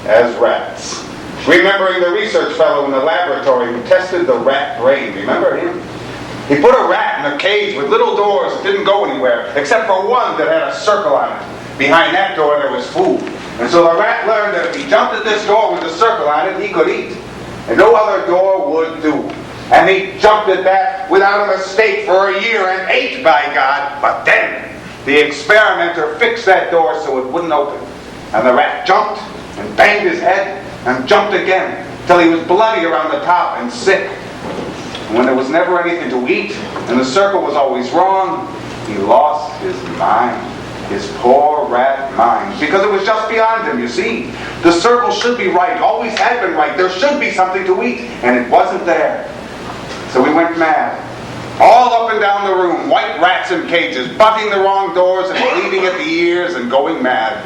as rats. Remembering the research fellow in the laboratory who tested the rat brain. Remember him? He put a rat in a cage with little doors that didn't go anywhere, except for one that had a circle on it. Behind that door there was food. And so the rat learned that if he jumped at this door with the circle on it, he could eat. And no other door would do. And he jumped at that without a mistake for a year and ate, by God. But then the experimenter fixed that door so it wouldn't open. And the rat jumped and banged his head and jumped again till he was bloody around the top and sick. And when there was never anything to eat and the circle was always wrong, he lost his mind. His poor rat mind. Because it was just beyond him, you see. The circle should be right, always had been right. There should be something to eat, and it wasn't there. So he went mad. All up and down the room, white rats in cages, butting the wrong doors and bleeding at the ears and going mad.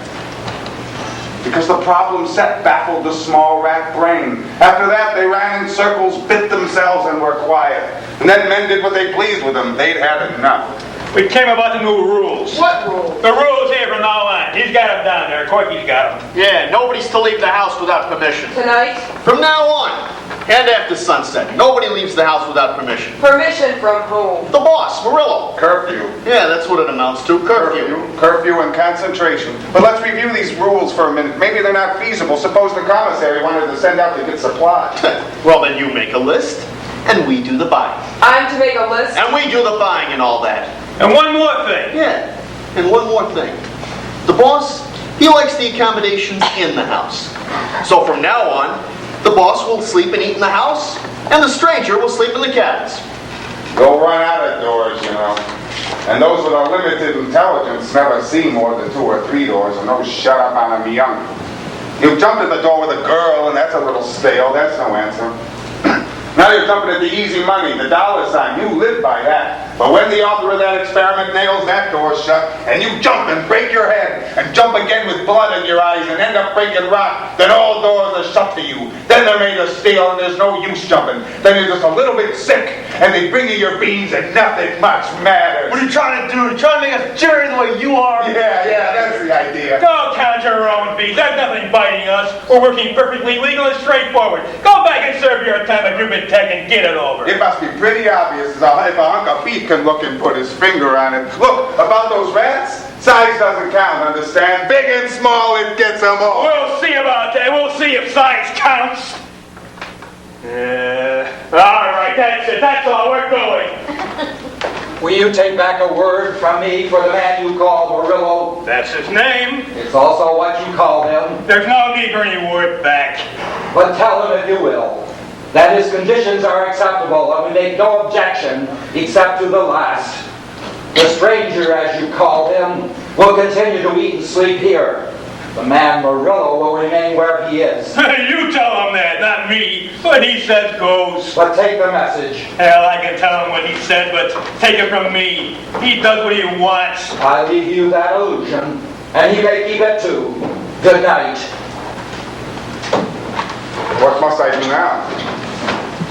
Because the problem set baffled the small rat brain. After that, they ran in circles, bit themselves, and were quiet. And then men did what they pleased with them. They'd had enough. We came about the new rules. What rules? The rules here from now on. He's got them down there. Corky's got them. Yeah, nobody's to leave the house without permission. Tonight? From now on, and after sunset, nobody leaves the house without permission. Permission from whom? The boss, Murillo. Curfew. Yeah, that's what it amounts to, curfew. Curfew and concentration. But let's review these rules for a minute. Maybe they're not feasible. Suppose the commissary wanted to send out to get supplies. Well, then you make a list, and we do the buying. I'm to make a list? And we do the buying and all that. And one more thing. Yeah, and one more thing. The boss, he likes the accommodations in the house. So from now on, the boss will sleep and eat in the house, and the stranger will sleep in the cabins. They'll run out of doors, you know. And those with unlimited intelligence never see more than 2 or 3 doors, and those shut up on them young. You jumped at the door with a girl, and that's a little stale. That's no answer. Now you're jumping at the easy money, the dollar sign. You live by that. But when the author of that experiment nails that door shut, and you jump and break your head, and jump again with blood in your eyes, and end up breaking rock, then all doors are shut to you. Then they're made of steel, and there's no use jumping. Then you're just a little bit sick, and they bring you your beans, and nothing much matters. What are you trying to do? You trying to make us jury the way you are? Yeah, that's the idea. Go count your own beans. There's nothing biting us. We're working perfectly legal and straightforward. Go back and serve your time if you've been taken. Get it over. It must be pretty obvious if a hunk of beef can look and put his finger on it. Look, about those rats, size doesn't count, understand? Big and small, it gets them all. We'll see about that. We'll see if size counts. All right, that's it. That's all. We're going. Will you take back a word from me for the man you call Murillo? That's his name. It's also what you call him. There's no need for any word back. But tell him, if you will, that his conditions are acceptable and we make no objection except to the last. The stranger, as you call him, will continue to eat and sleep here. The man Murillo will remain where he is. You tell him that, not me. What he says goes. But take the message. Hell, I can tell him what he said, but take it from me. He does what he wants. I leave you that illusion, and he may keep it too. Good night. What must I do now?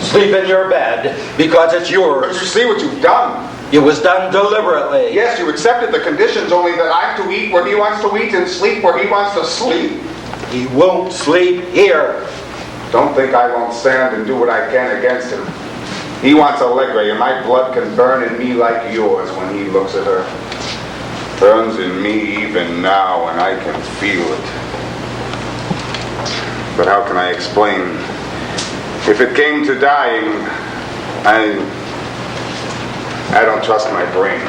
Sleep in your bed, because it's yours. But you see what you've done. It was done deliberately. Yes, you accepted the conditions, only that I'm to eat where he wants to eat and sleep where he wants to sleep. He won't sleep here. Don't think I won't stand and do what I can against him. He wants Allegre, and my blood can burn in me like yours when he looks at her. Burns in me even now, and I can feel it. But how can I explain? If it came to dying, I don't trust my brain.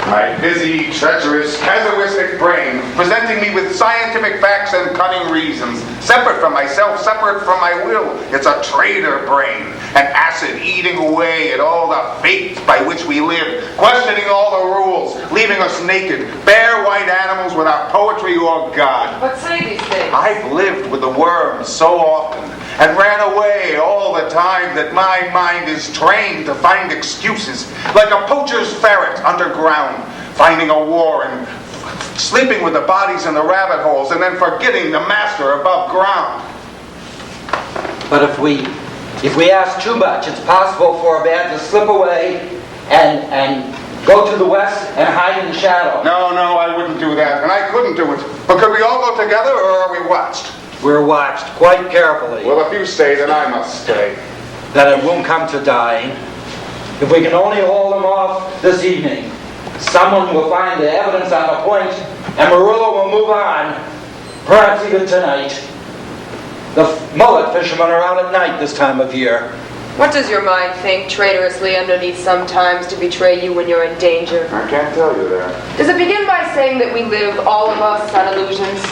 My busy, treacherous, casuistic brain, presenting me with scientific facts and cunning reasons, separate from myself, separate from my will. It's a traitor brain, an acid eating away at all the fates by which we live, questioning all the rules, leaving us naked, bare white animals without poetry or God. But say these things. I've lived with the worms so often, and ran away all the time that my mind is trained to find excuses, like a poacher's ferret underground, finding a warren, sleeping with the bodies in the rabbit holes, and then forgetting the master above ground. But if we ask too much, it's possible for a man to slip away and go to the west and hide in the shadow. No, I wouldn't do that, and I couldn't do it. But could we all go together, or are we watched? We're watched quite carefully. Well, if you stay, then I must stay. Then it won't come to dying. If we can only hold him off this evening, someone will find the evidence on the point, and Murillo will move on, perhaps even tonight. The mullet fishermen are out at night this time of year. What does your mind think traitorously underneath sometimes to betray you when you're in danger? I can't tell you that. Does it begin by saying that we live, all of us, on illusions?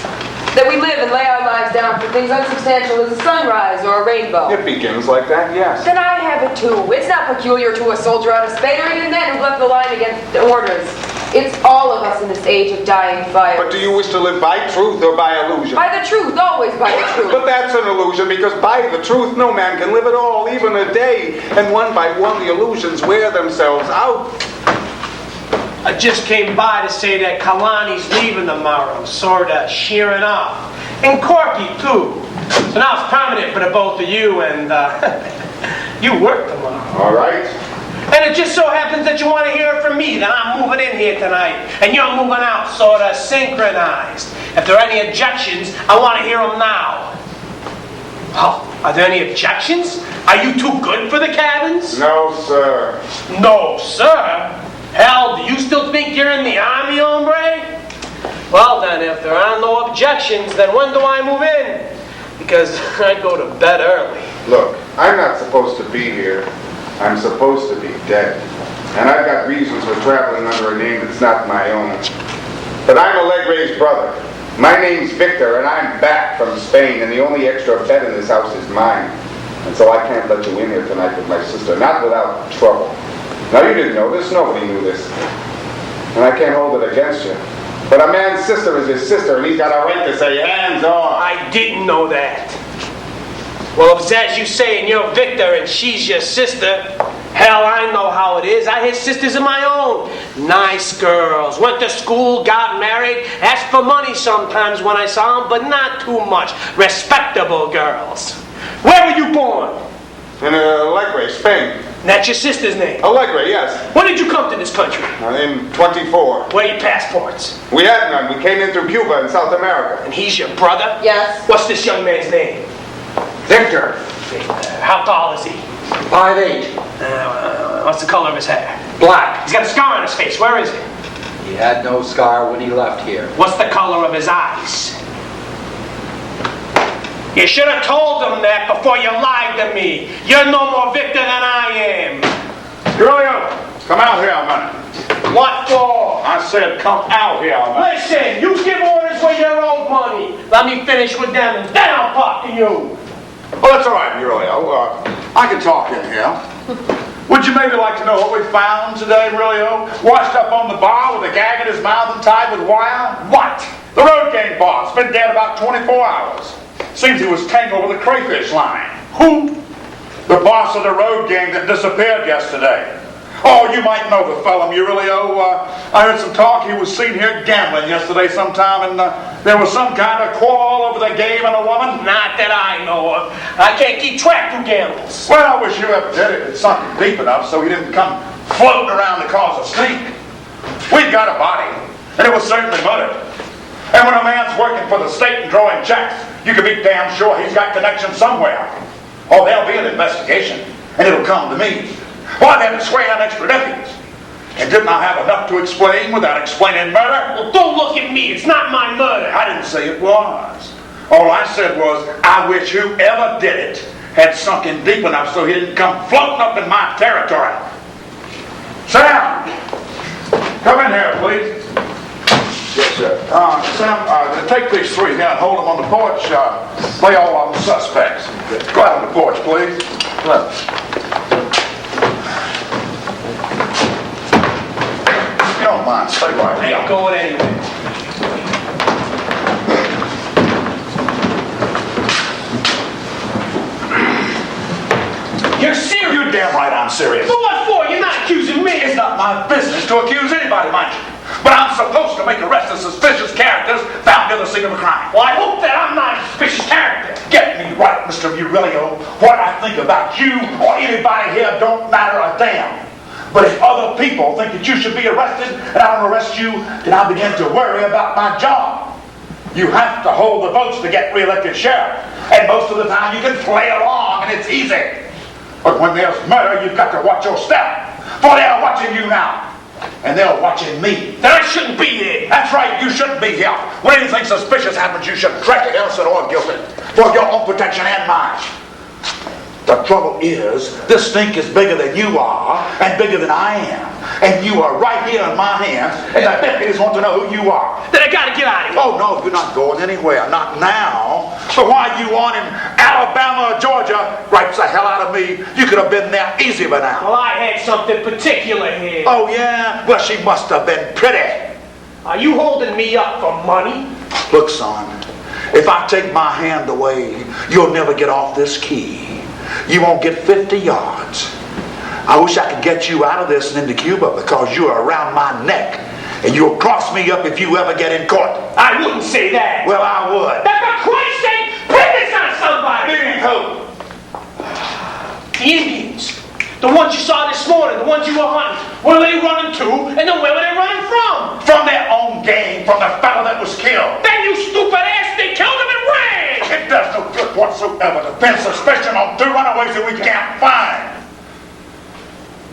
That we live and lay our lives down for things unsubstantial as a sunrise or a rainbow? It begins like that, yes. Then I have it too. It's not peculiar to a soldier on a spade or even then who left the line against orders. It's all of us in this age of dying fire. But do you wish to live by truth or by illusion? By the truth, always by the truth. But that's an illusion, because by the truth no man can live at all, even a day. And one by one the illusions wear themselves out. I just came by to say that Kalani's leaving tomorrow, sorta shearing off. And Corky, too. So now it's permanent for the both of you, and you work tomorrow. All right. And it just so happens that you want to hear it from me, that I'm moving in here tonight, and you're moving out, sorta synchronized. If there are any objections, I want to hear them now. Oh, are there any objections? Are you too good for the cabins? No, sir. No, sir? Hell, do you still think you're in the army, hombre? Well then, if there are no objections, then when do I move in? Because I go to bed early. Look, I'm not supposed to be here. I'm supposed to be dead. And I've got reasons for traveling under a name that's not my own. But I'm Allegre's brother. My name's Victor, and I'm back from Spain, and the only extra bed in this house is mine. And so I can't let you in here tonight with my sister, not without trouble. Now, you didn't know this. Nobody knew this. And I can't hold it against you. But a man's sister is his sister, and he's got a right to say, hands off. I didn't know that. Well, if it's as you say, and you're Victor, and she's your sister, hell, I know how it is. I had sisters of my own. Nice girls. Went to school, got married, asked for money sometimes when I saw them, but not too much. Respectable girls. Where were you born? In Alegre, Spain. That's your sister's name? Alegre, yes. When did you come to this country? In 24. Where are your passports? We had none. We came in through Cuba in South America. And he's your brother? Yes. What's this young man's name? Victor. How tall is he? 5'8". What's the color of his hair? Black. He's got a scar on his face. Where is it? He had no scar when he left here. What's the color of his eyes? You should have told him that before you lied to me. You're no more Victor than I am. Julio, come out here a minute. What for? I said come out here a minute. Listen, you give orders with your own money. Let me finish with them and then I'll talk to you. Well, that's all right, Murillo. I can talk in here. Would you maybe like to know what we found today, Murillo? Washed up on the bar with a gag in his mouth and tied with wire? What? The road gang boss. Been dead about 24 hours. Seems he was tangled with a crayfish line. Who? The boss of the road gang that disappeared yesterday. Oh, you might know the fella, Murillo. I heard some talk. He was seen here gambling yesterday sometime, and there was some kind of quarrel over the game and a woman. Not that I know of. I can't keep track who gambles. Well, I wish you ever did it. It's something deep enough so he didn't come floating around to cause a stink. We've got a body, and it was certainly murdered. And when a man's working for the state and drawing checks, you can be damn sure he's got connections somewhere. Or there'll be an investigation, and it'll come to me. Why, they had to swear on extra deputies. And didn't I have enough to explain without explaining murder? Well, don't look at me. It's not my murder. I didn't say it was. All I said was, I wish whoever did it had sunk in deep enough so he didn't come floating up in my territory. Sam! Come in here, please. Yes, sir. Sam, take these three here and hold them on the porch. Play all of them suspects. Go out on the porch, please. Well, you don't mind, stay right I here. ain't going anywhere. You're serious? You're damn right I'm serious. For what for? You're not accusing me. It's not my business to accuse anybody, mind you. But I'm supposed to make arrests of suspicious characters found near the scene of a crime. Well, I hope that I'm not a suspicious character. Get me right, Mr. Murillo. What I think about you or anybody here don't matter a damn. But if other people think that you should be arrested and I don't arrest you, then I begin to worry about my job. You have to hold the votes to get re-elected sheriff. And most of the time you can play along and it's easy. But when there's murder, you've got to watch your step. For they're watching you now. And they're watching me. Then I shouldn't be here. That's right, you shouldn't be here. When anything suspicious happens, you should track it innocent or guilty. For your own protection and mine. The trouble is, this stink is bigger than you are, and bigger than I am. And you are right here in my hands, and the deputies want to know who you are. Then I gotta get out of here. Oh, no, you're not going anywhere. Not now. But while you on in Alabama or Georgia, gripes the hell out of me. You could have been there easy by now. Well, I had something particular here. Oh, yeah? Well, she must have been pretty. Are you holding me up for money? Look, son, if I take my hand away, you'll never get off this key. You won't get 50 yards. I wish I could get you out of this and into Cuba because you're around my neck. And you'll cross me up if you ever get in court. I wouldn't say that. Well, I would. But for Christ's sake, pin this on somebody. Meaning who? The Indians. The ones you saw this morning, the ones you were hunting. Where were they running to, and then where were they running from? From their own gang, from the fellow that was killed. Then you stupid ass, they killed him and ran! It does no good whatsoever to pin suspicion on two runaways that we can't find.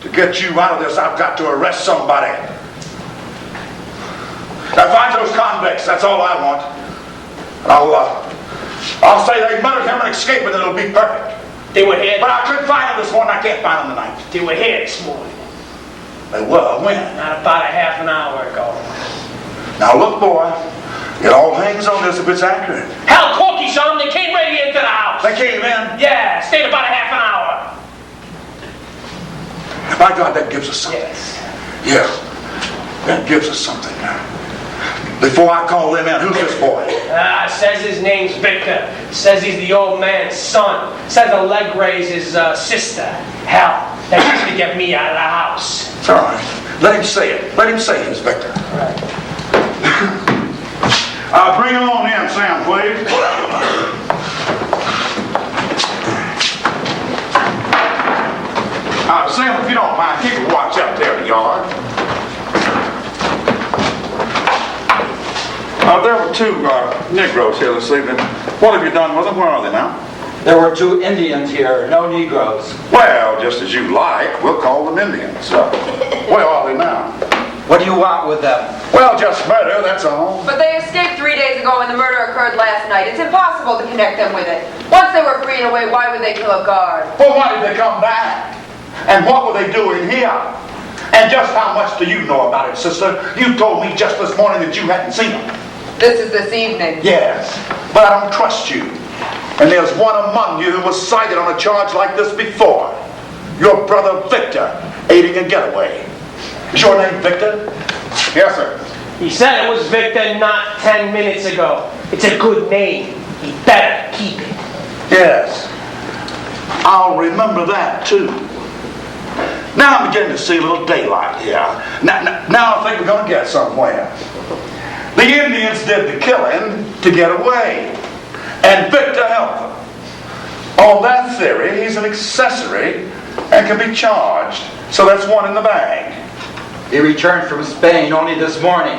To get you out of this, I've got to arrest somebody. Now find those convicts, that's all I want. And I'll say they murdered him and escaped, and it'll be perfect. They were here. But I couldn't find them this morning, I can't find them tonight. They were here this morning. They were, when? Not about a half an hour ago. Now look, boy, it all hangs on this if it's accurate. Hell, Corky saw them, they came right into the house. They came in? Yeah, stayed about a half an hour. By God, that gives us something. Yes. Yeah, that gives us something. Before I call them in, who's this boy? Says his name's Victor. Says he's the old man's son. Says Allegra's his sister. Hell, that's just to get me out of the house. It's all right. Let him say it. Let him say it, Victor. Right. Bring him on in, Sam, please. Sam, if you don't mind, keep a watch up there in the yard. There were two Negroes here this evening. What have you done with them? Where are they now? There were two Indians here, no Negroes. Well, just as you like. We'll call them Indians. Where are they now? What do you want with them? Well, just murder, that's all. But they escaped 3 days ago and the murder occurred last night. It's impossible to connect them with it. Once they were free and away, why would they kill a guard? Well, why did they come back? And what were they doing here? And just how much do you know about it, sister? You told me just this morning that you hadn't seen them. This is this evening. Yes, but I don't trust you. And there's one among you who was cited on a charge like this before. Your brother Victor, aiding a getaway. Is your name Victor? Yes, sir. He said it was Victor not 10 minutes ago. It's a good name. He better keep it. Yes. I'll remember that too. Now I'm beginning to see a little daylight here. Now I think we're going to get somewhere. The Indians did the killing to get away, and Victor helped them. On that theory, he's an accessory and can be charged, so that's one in the bag. He returned from Spain only this morning.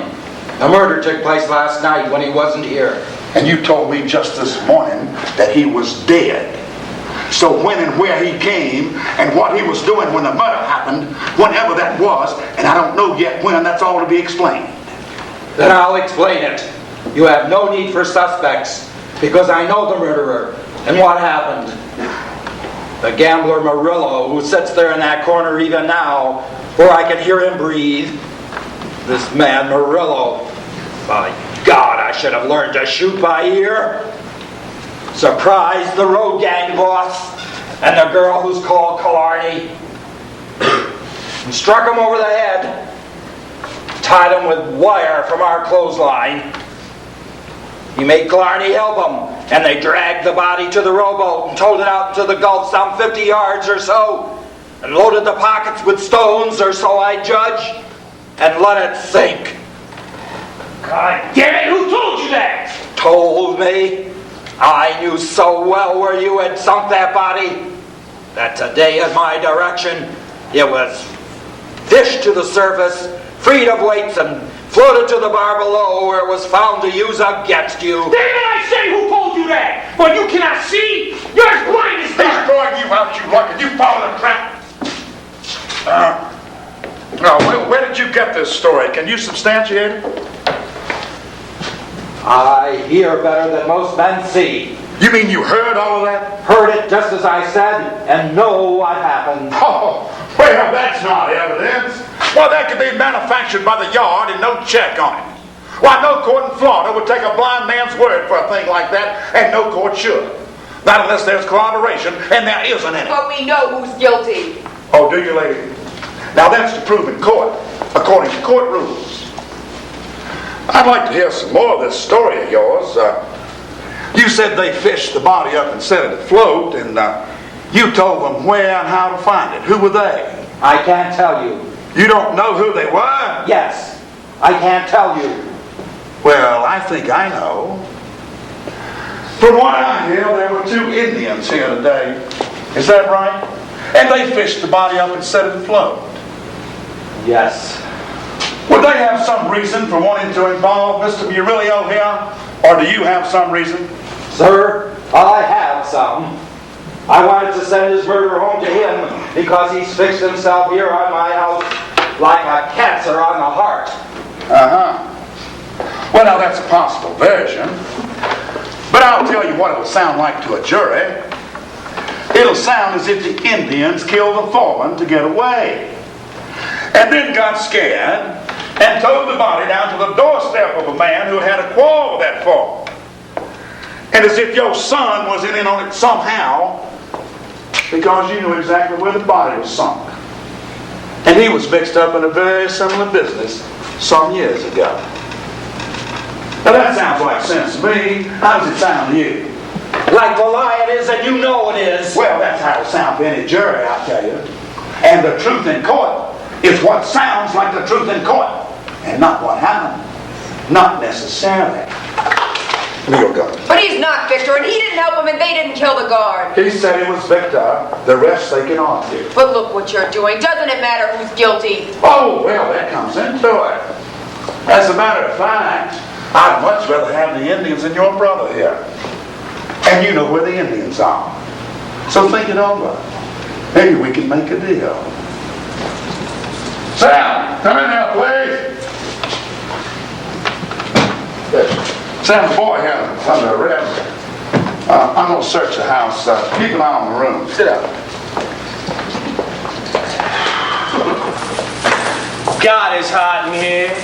The murder took place last night when he wasn't here. And you told me just this morning that he was dead. So when and where he came and what he was doing when the murder happened, whenever that was, and I don't know yet when, that's all to be explained. Then I'll explain it. You have no need for suspects, because I know the murderer and what happened. The gambler Murillo, who sits there in that corner even now, where I can hear him breathe. This man Murillo, by God, I should have learned to shoot by ear. Surprised the road gang boss and the girl who's called Killarney. And struck him over the head. Tied him with wire from our clothesline. He made Killarney help him, and they dragged the body to the rowboat and towed it out into the Gulf some 50 yards or so, and loaded the pockets with stones, or so I judge, and let it sink. God damn it, who told you that? Told me? I knew so well where you had sunk that body that today in my direction it was fished to the surface, freed of weights, and floated to the bar below where it was found to use against you. Damn it, I say, who told you that? Well, you cannot see. You're as blind as He's drawing you out, you luck, and you follow the trap. Where did you get this story? Can you substantiate it? I hear better than most men see. You mean you heard all of that? Heard it just as I said, and know what happened. Oh, well, that's not evidence. Well, that could be manufactured by the yard and no check on it. Why, no court in Florida would take a blind man's word for a thing like that, and no court should. Not unless there's corroboration, and there isn't any. But we know who's guilty. Oh, do you, lady? Now that's to prove in court, according to court rules. I'd like to hear some more of this story of yours. You said they fished the body up and set it afloat, and you told them where and how to find it. Who were they? I can't tell you. You don't know who they were? Yes, I can't tell you. Well, I think I know. From what I hear, there were 2 Indians here today. Is that right? And they fished the body up and set it afloat. Yes. Would they have some reason for wanting to involve Mr. Murillo here? Or do you have some reason? Sir, I have some. I wanted to send his murder home to him because he's fixed himself here on my house like a cancer on the heart. Well, now that's a possible version. But I'll tell you what it'll sound like to a jury. It'll sound as if the Indians killed the foreman to get away. And then got scared and towed the body down to the doorstep of a man who had a quarrel with that foreman. And as if your son was in on it somehow, because you knew exactly where the body was sunk. And he was mixed up in a very similar business some years ago. Now that sounds like sense to me. How does it sound to you? Like the lie it is and you know it is. Well, that's how it'll sound to any jury, I tell you. And the truth in court is what sounds like the truth in court, and not what happened. Not necessarily. Real gun. But he's not Victor, and he didn't help him, and they didn't kill the guard. He said it was Victor. The rest they can argue. But look what you're doing. Doesn't it matter who's guilty? Oh, well, that comes into it. As a matter of fact, I'd much rather have the Indians than your brother here. And you know where the Indians are. So think it over. Maybe we can make a deal. Sam, come in here, please. Sam, the boy here under arrest. I'm going to search the house. Keep an eye on the room. Sit down. God is hot in here.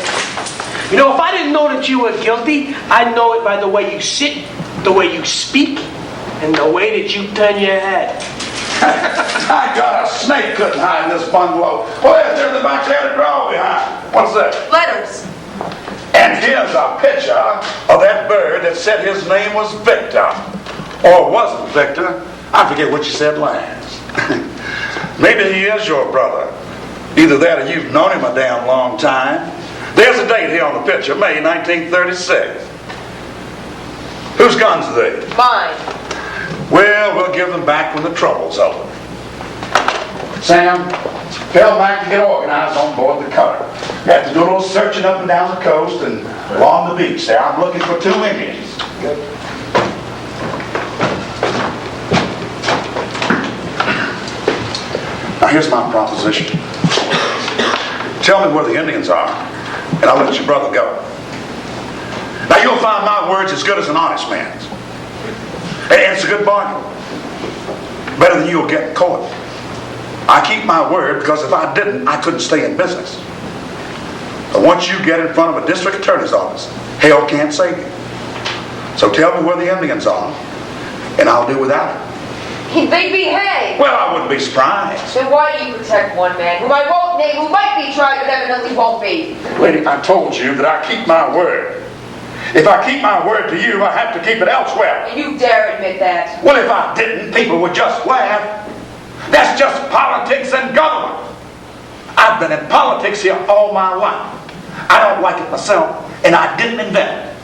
You know, if I didn't know that you were guilty, I'd know it by the way you sit, the way you speak, And the way that you turn your head. My God, a snake couldn't hide in this bungalow. Well, there's everything back there to draw behind. What's that? Letters. And here's a picture of that bird that said his name was Victor. Or wasn't Victor. I forget what you said last. Maybe he is your brother. Either that or you've known him a damn long time. There's a date here on the picture, May 1936. Whose guns are they? Mine. Well, we'll give them back when the trouble's over. Sam, tell Mac to get organized on board the cutter. You have to do a little searching up and down the coast and along the beach there. I'm looking for 2 Indians. Now here's my proposition. Tell me where the Indians are, and I'll let your brother go. Now you'll find my words as good as an honest man's. And it's a good bargain. Better than you'll get in court. I keep my word because if I didn't, I couldn't stay in business. But once you get in front of a district attorney's office, hell can't save you. So tell me where the Indians are, and I'll do without it. They'd be hanged. Well, I wouldn't be surprised. Then why do you protect one man whom I won't name, who might be tried but evidently won't be? Lady, I told you that I keep my word. If I keep my word to you, I have to keep it elsewhere. And you dare admit that? Well, if I didn't, people would just laugh. That's just politics and government. I've been in politics here all my life. I don't like it myself, and I didn't invent it.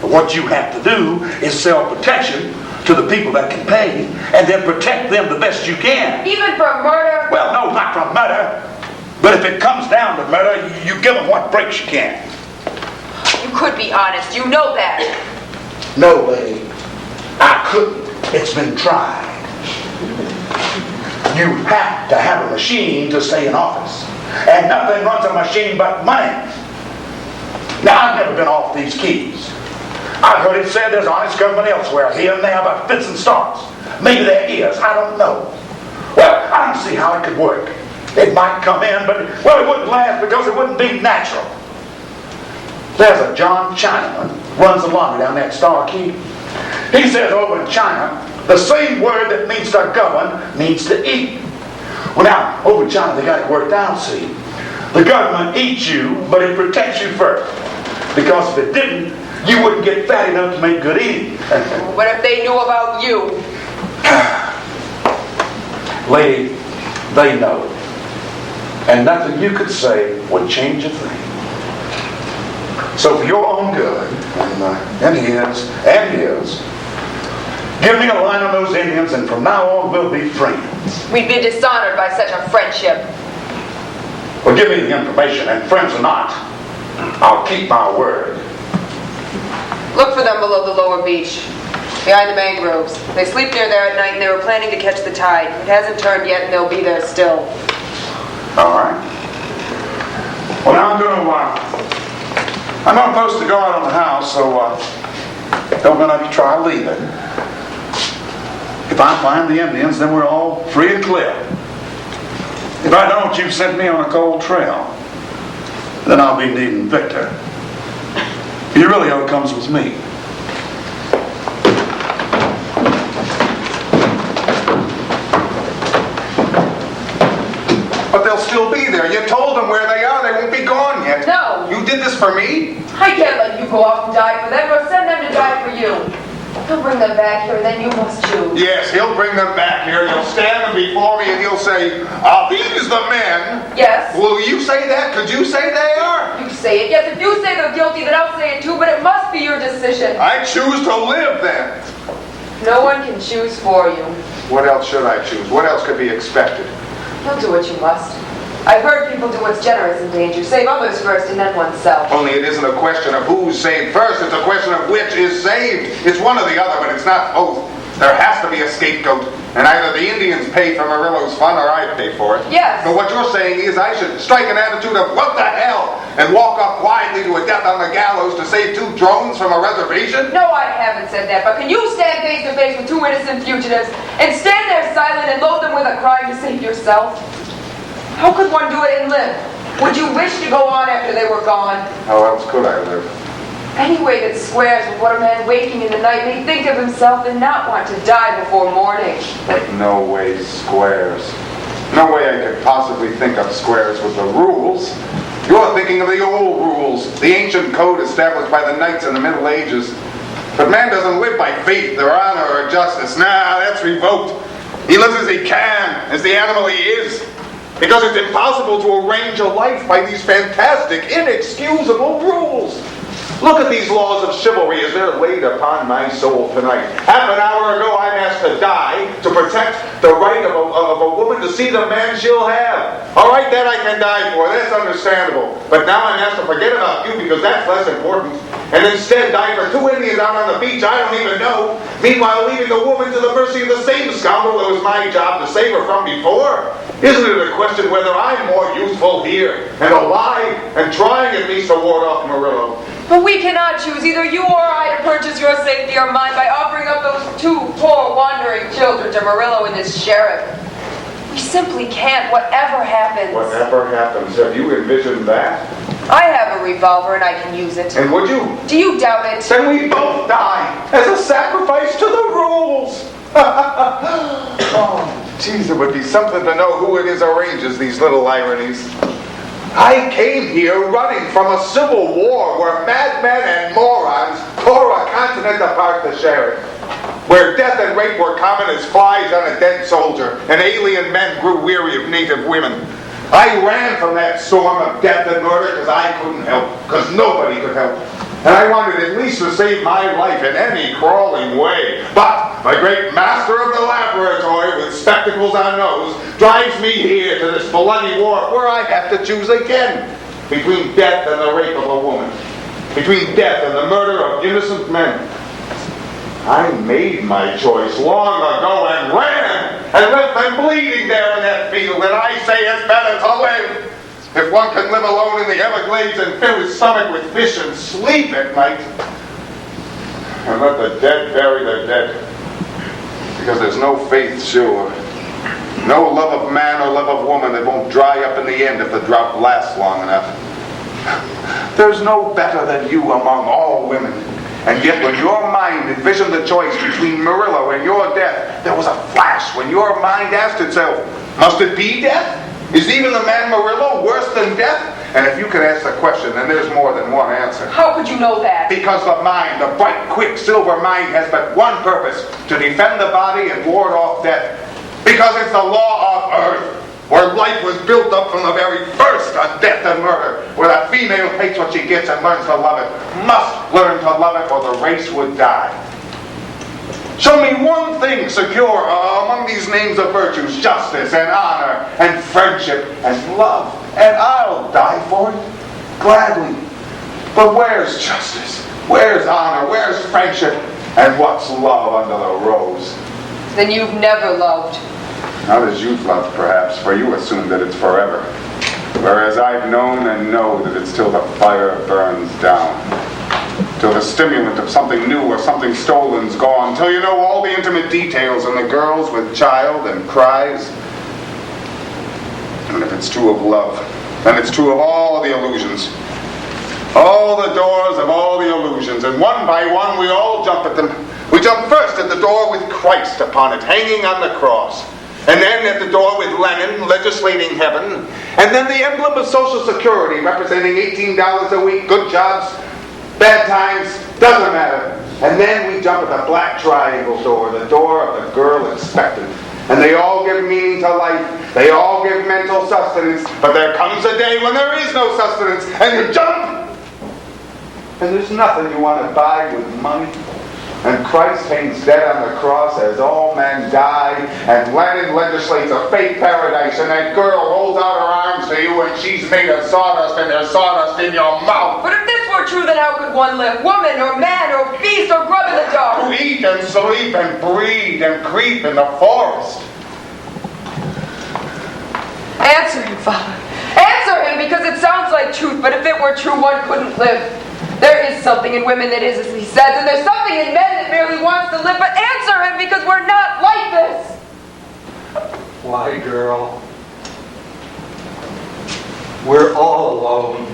But what you have to do is sell protection to the people that can pay, and then protect them the best you can. Even from murder? Well, no, not from murder. But if it comes down to murder, you give them what breaks you can. You could be honest. You know that. No, lady. I couldn't. It's been tried. You have to have a machine to stay in office. And nothing runs a machine but money. Now, I've never been off these keys. I've heard it said there's honest government elsewhere, here and there, but fits and starts. Maybe there is. I don't know. Well, I don't see how it could work. It might come in, but, well, it wouldn't last because it wouldn't be natural. There's a John Chinaman, runs the laundry down that Star Key. He says over in China, the same word that means to govern means to eat. Well, now, over in China, they got it worked out, see. The government eats you, but it protects you first. Because if it didn't, you wouldn't get fat enough to make good eating. What if they knew about you? Lady, they know. And nothing you could say would change a thing. So for your own good, and his, give me a line on those Indians, and from now on we'll be friends. We'd be dishonored by such a friendship. Well, give me the information, and friends or not, I'll keep my word. Look for them below the lower beach, behind the mangroves. They sleep near there at night, and they were planning to catch the tide. It hasn't turned yet, and they'll be there still. All right. Well, now I'm not supposed to go out on the house, so don't go out to try leaving. If I find the Indians, then we're all free and clear. If I don't, you've sent me on a cold trail. Then I'll be needing Victor. He really all comes with me. But they'll still be there. You told them where they are. They won't be gone yet. No. You did this for me? I can't let you go off and die for them, or send them to die for you. He'll bring them back here, and then you must choose. Yes, he'll bring them back here. You'll stand them before me and you'll say, are these the men? Yes. Will you say that? Could you say they are? You say it. Yes, if you say they're guilty, then I'll say it too, but it must be your decision. I choose to live then. No one can choose for you. What else should I choose? What else could be expected? You'll do what you must. I've heard people do what's generous in danger. Save others first and then oneself. Only it isn't a question of who's saved first. It's a question of which is saved. It's one or the other, but it's not both. There has to be a scapegoat. And either the Indians pay for Murillo's fun or I pay for it. Yes. But what you're saying is I should strike an attitude of what the hell and walk off quietly to a death on the gallows to save 2 drones from a reservation? No, I haven't said that. But can you stand face to face with 2 innocent fugitives and stand there silent and load them with a crime to save yourself? How could one do it and live? Would you wish to go on after they were gone? How else could I live? Any way that squares with what a man waking in the night may think of himself and not want to die before morning. But no way squares. No way I could possibly think of squares with the rules. You're thinking of the old rules, the ancient code established by the knights in the Middle Ages. But man doesn't live by faith or honor or justice. Nah, that's revoked. He lives as he can, as the animal he is. Because it's impossible to arrange a life by these fantastic, inexcusable rules. Look at these laws of chivalry as they're laid upon my soul tonight. Half an hour ago, I'm asked to die to protect the right of a woman to see the man she'll have. All right, that I can die for. That's understandable. But now I'm asked to forget about you because that's less important. And instead die for 2 Indians out on the beach I don't even know. Meanwhile, leaving the woman to the mercy of the same scoundrel it was my job to save her from before. Isn't it a question whether I'm more useful here and alive and trying at least to ward off Murillo? But we cannot choose, either you or I, to purchase your safety or mine by offering up those 2 poor wandering children to Murillo and his sheriff. We simply can't, whatever happens. Whatever happens, have you envisioned that? I have a revolver and I can use it. And would you? Do you doubt it? Then we both die as a sacrifice to the rules. Oh, geez, it would be something to know who it is arranges these little ironies. I came here running from a civil war where madmen and morons tore a continent apart to share it. Where death and rape were common as flies on a dead soldier, and alien men grew weary of native women. I ran from that storm of death and murder because I couldn't help, because nobody could help. And I wanted at least to save my life in any crawling way. But the great master of the laboratory with spectacles on nose drives me here to this bloody war where I have to choose again between death and the rape of a woman, between death and the murder of innocent men. I made my choice long ago and ran and left them bleeding there in that field, and I say it's better to live. If one can live alone in the Everglades and fill his stomach with fish and sleep at night, and let the dead bury the dead. Because there's no faith, sure. No love of man or love of woman that won't dry up in the end if the drought lasts long enough. There's no better than you among all women. And yet when your mind envisioned the choice between Murillo and your death, there was a flash when your mind asked itself, must it be death? Is even the man Murillo worse than death? And if you could ask the question, then there's more than one answer. How could you know that? Because the mind, the bright, quick, silver mind, has but one purpose, to defend the body and ward off death. Because it's the law of earth, where life was built up from the very first on death and murder, where the female hates what she gets and learns to love it, must learn to love it or the race would die. Show me one thing secure among these names of virtues, justice and honor and friendship and love, and I'll die for it, gladly. But where's justice? Where's honor? Where's friendship? And what's love under the rose? Then you've never loved. Not as you've loved, perhaps, for you assume that it's forever. Whereas I've known and know that it's till the fire burns down. Till the stimulant of something new or something stolen's gone. Till you know all the intimate details and the girls with child and cries. And if it's true of love, then it's true of all the illusions. All the doors of all the illusions. And one by one we all jump at them. We jump first at the door with Christ upon it, hanging on the cross. And then at the door with Lenin, legislating heaven. And then the emblem of Social Security, representing $18 a week, good jobs, bad times, doesn't matter. And then we jump at the black triangle door, the door of the girl expectant. And they all give meaning to life. They all give mental sustenance. But there comes a day when there is no sustenance. And you jump! And there's nothing you want to buy with money. And Christ hangs dead on the cross as all men die, and Lenin legislates a fake paradise, and that girl holds out her arms to you and she's made of sawdust, and there's sawdust in your mouth. But if this were true, then how could one live? Woman or man or beast or grub in the dark? To eat and sleep and breed and creep in the forest. Answer him, Father. Answer him, because it sounds like truth, but if it were true, one couldn't live. There is something in women that is as he says, and there's something in men that merely wants to live, but answer him, because we're not like this. Why, girl? We're all alone.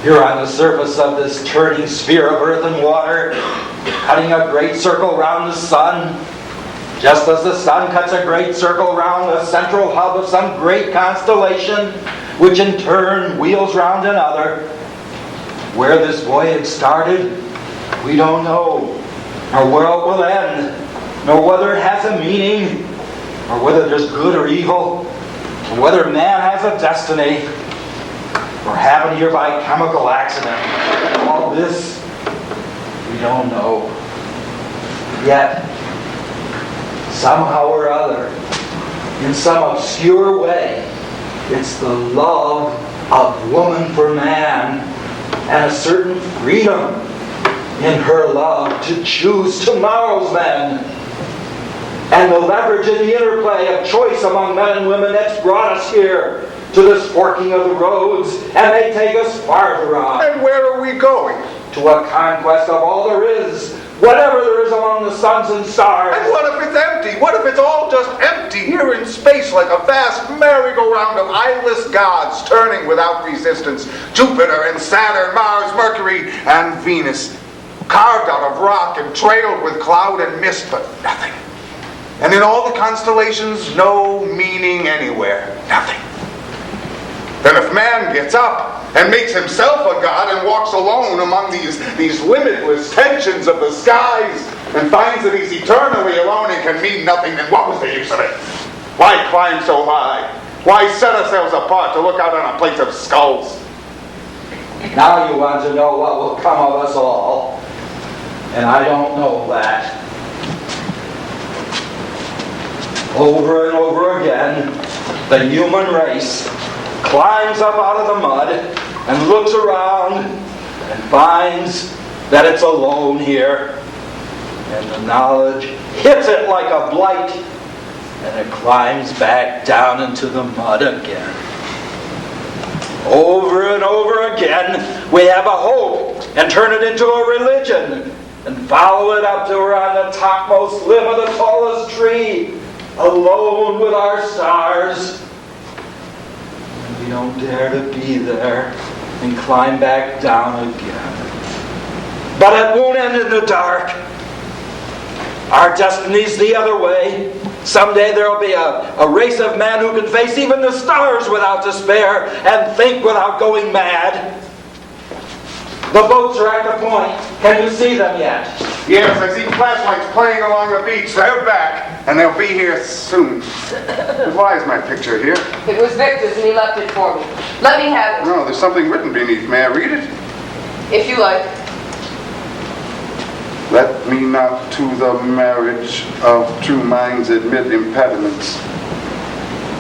You're on the surface of this turning sphere of earth and water, cutting a great circle round the sun, just as the sun cuts a great circle round the central hub of some great constellation, which in turn wheels round another. Where this voyage started, we don't know, nor where it will end, nor whether it has a meaning, or whether there's good or evil, or whether man has a destiny, or happened here by chemical accident. All this, we don't know. Yet, somehow or other, in some obscure way, it's the love of woman for man and a certain freedom in her love to choose tomorrow's men. And the leverage in the interplay of choice among men and women that's brought us here to this forking of the roads, and they take us farther on. And where are we going? To a conquest of all there is, whatever there is among the suns and stars. And what if it's empty? What if it's all just empty here in space like a vast merry-go-round of eyeless gods turning without resistance? Jupiter and Saturn, Mars, Mercury, and Venus, carved out of rock and trailed with cloud and mist, but nothing. And in all the constellations, no meaning anywhere. Nothing. Then if man gets up and makes himself a god and walks alone among these limitless tensions of the skies and finds that he's eternally alone and can mean nothing, then what was the use of it? Why climb so high? Why set ourselves apart to look out on a plate of skulls? Now you want to know what will come of us all, and I don't know that. Over and over again, the human race climbs up out of the mud and looks around and finds that it's alone here. And the knowledge hits it like a blight, and it climbs back down into the mud again. Over and over again, we have a hope and turn it into a religion and follow it up till we're on the topmost limb of the tallest tree, alone with our stars. And we don't dare to be there and climb back down again. But it won't end in the dark. Our destiny's the other way. Someday there'll be a race of men who can face even the stars without despair and think without going mad. The boats are at the point. Can you see them yet? Yes, I see flashlights playing along the beach. They're back, and they'll be here soon. But why is my picture here? It was Victor's and he left it for me. Let me have it. No, there's something written beneath. May I read it? If you like. Let me not to the marriage of true minds admit impediments.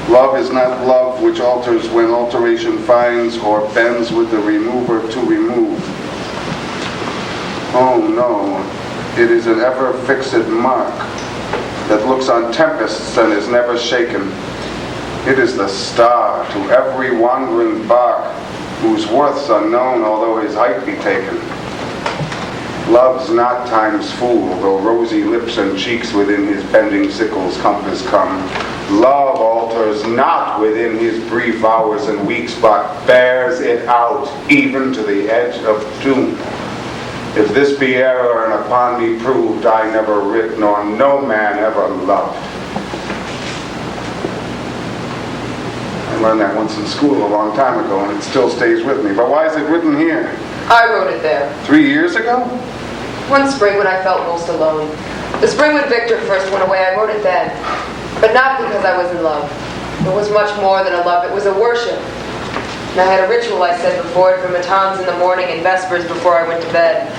Love is not love which alters when alteration finds or bends with the remover to remove. Oh no, it is an ever-fixed mark that looks on tempests and is never shaken. It is the star to every wandering bark, whose worth's unknown although his height be taken. Love's not time's fool, though rosy lips and cheeks within his bending sickle's compass come. Love alters not within his brief hours and weeks, but bears it out even to the edge of doom. If this be error and upon me proved, I never writ, nor no man ever loved. I learned that once in school a long time ago, and it still stays with me. But why is it written here? I wrote it there. 3 years ago? One spring when I felt most alone. The spring when Victor first went away, I wrote it then. But not because I was in love. It was much more than a love. It was a worship. And I had a ritual, I said before, it for matins in the morning and vespers before I went to bed.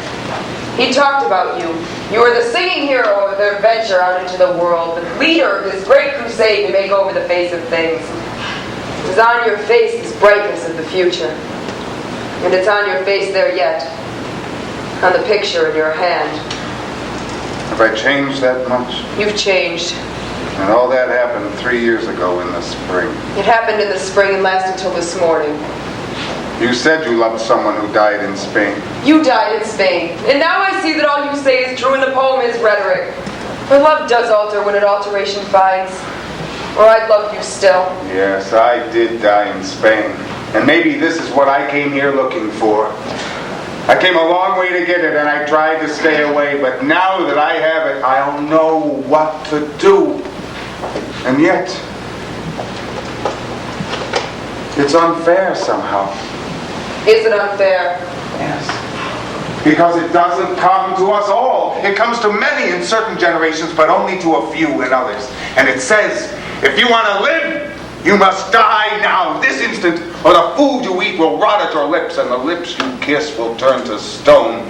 He talked about you. You were the singing hero of their venture out into the world, the leader of this great crusade to make over the face of things. It was on your face, this brightness of the future. And it's on your face there yet, on the picture in your hand. Have I changed that much? You've changed. And all that happened 3 years ago in the spring. It happened in the spring and lasted until this morning. You said you loved someone who died in Spain. You died in Spain. And now I see that all you say is true and the poem is rhetoric. For love does alter when it alteration finds. Or I'd love you still. Yes, I did die in Spain. And maybe this is what I came here looking for. I came a long way to get it, and I tried to stay away, but now that I have it, I don't know what to do. And yet, it's unfair somehow. Is it unfair? Yes. Because it doesn't come to us all. It comes to many in certain generations, but only to a few in others. And it says, if you want to live, you must die now, this instant, or the food you eat will rot at your lips, and the lips you kiss will turn to stone.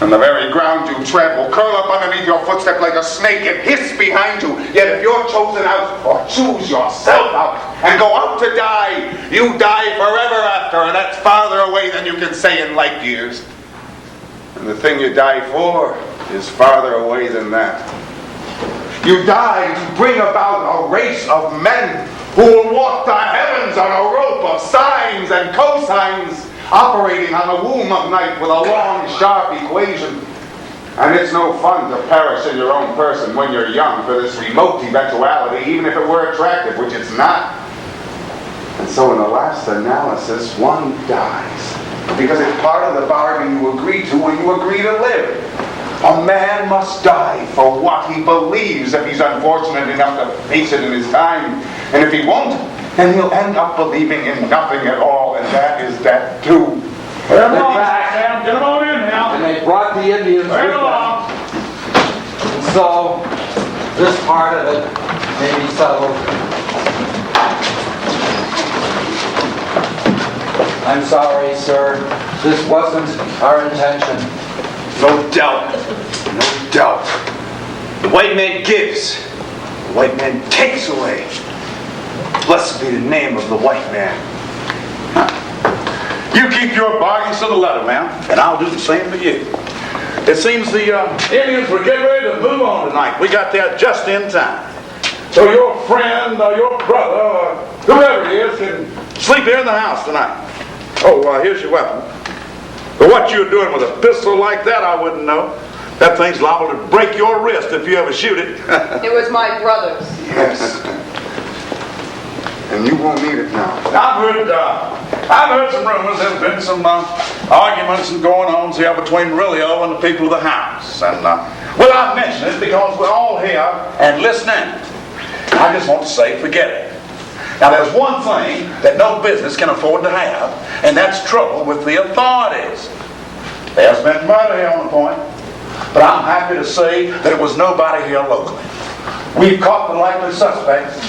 And the very ground you tread will curl up underneath your footstep like a snake and hiss behind you. Yet if you're chosen out, or choose yourself out, and go out to die, you die forever after, and that's farther away than you can say in light years. And the thing you die for is farther away than that. You die to bring about a race of men who will walk the heavens on a rope of sines and cosines, operating on the womb of night with a long, sharp equation. And it's no fun to perish in your own person when you're young for this remote eventuality, even if it were attractive, which it's not. And so in the last analysis, one dies, because it's part of the bargain you agree to when you agree to live. A man must die for what he believes if he's unfortunate enough to face it in his time. And if he won't, then he'll end up believing in nothing at all, and that is death too. Well, back, Sam. Get on in now. And they brought the Indians with them. And so, this part of it may be settled. I'm sorry, sir. This wasn't our intention. No doubt. No doubt. The white man gives. The white man takes away. Blessed be the name of the white man. You keep your bargains to the letter, man, and I'll do the same for you. It seems the Indians were getting ready to move on tonight. We got there just in time. So your friend or your brother or whoever it is can sleep here in the house tonight. Oh, here's your weapon. But what you're doing with a pistol like that, I wouldn't know. That thing's liable to break your wrist if you ever shoot it. It was my brother's. Yes. And you won't need it now. I've heard some rumors. There's been some arguments and going-ons here between Murillo and the people of the house. And well, I mention it because we're all here and listening. I just want to say, forget it. Now, there's one thing that no business can afford to have, and that's trouble with the authorities. There's been murder here on the point, but I'm happy to say that it was nobody here locally. We've caught the likely suspects,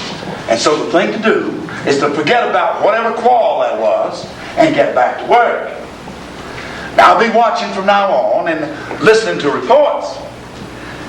and so the thing to do is to forget about whatever quarrel that was and get back to work. Now, I'll be watching from now on and listening to reports.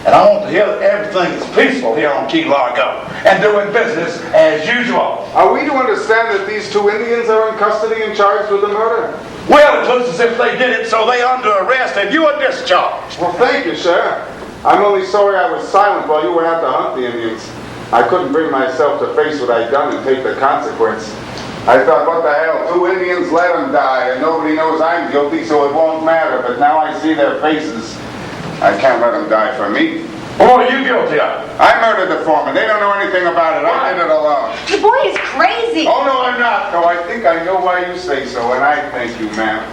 And I want to hear that everything is peaceful here on Key Largo and doing business as usual. Are we to understand that these two Indians are in custody and charged with the murder? Well, it looks as if they did it, so they are under arrest and you are discharged. Well, thank you, sir. I'm only sorry I was silent while you were out to hunt the Indians. I couldn't bring myself to face what I'd done and take the consequence. I thought, what the hell, 2 Indians, let them die, and nobody knows I'm guilty, so it won't matter. But now I see their faces. I can't let them die for me. Well, what are you guilty of? I murdered the foreman. They don't know anything about it. I did it alone. The boy is crazy. Oh, no, I'm not. Though I think I know why you say so, and I thank you, ma'am.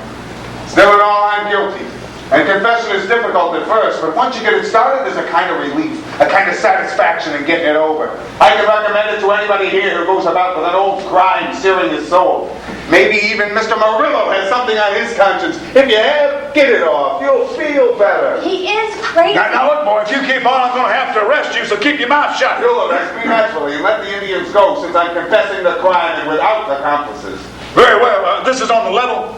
Still in all, I'm guilty. And confession is difficult at first, but once you get it started, there's a kind of relief, a kind of satisfaction in getting it over. I can recommend it to anybody here who goes about with an old crime searing his soul. Maybe even Mr. Murillo has something on his conscience. If you have, get it off. You'll feel better. He is crazy. Now look, boy, if you keep on, I'm going to have to arrest you, so keep your mouth shut. You'll arrest me naturally and let the Indians go, since I'm confessing the crime and without accomplices. Very well. This is on the level?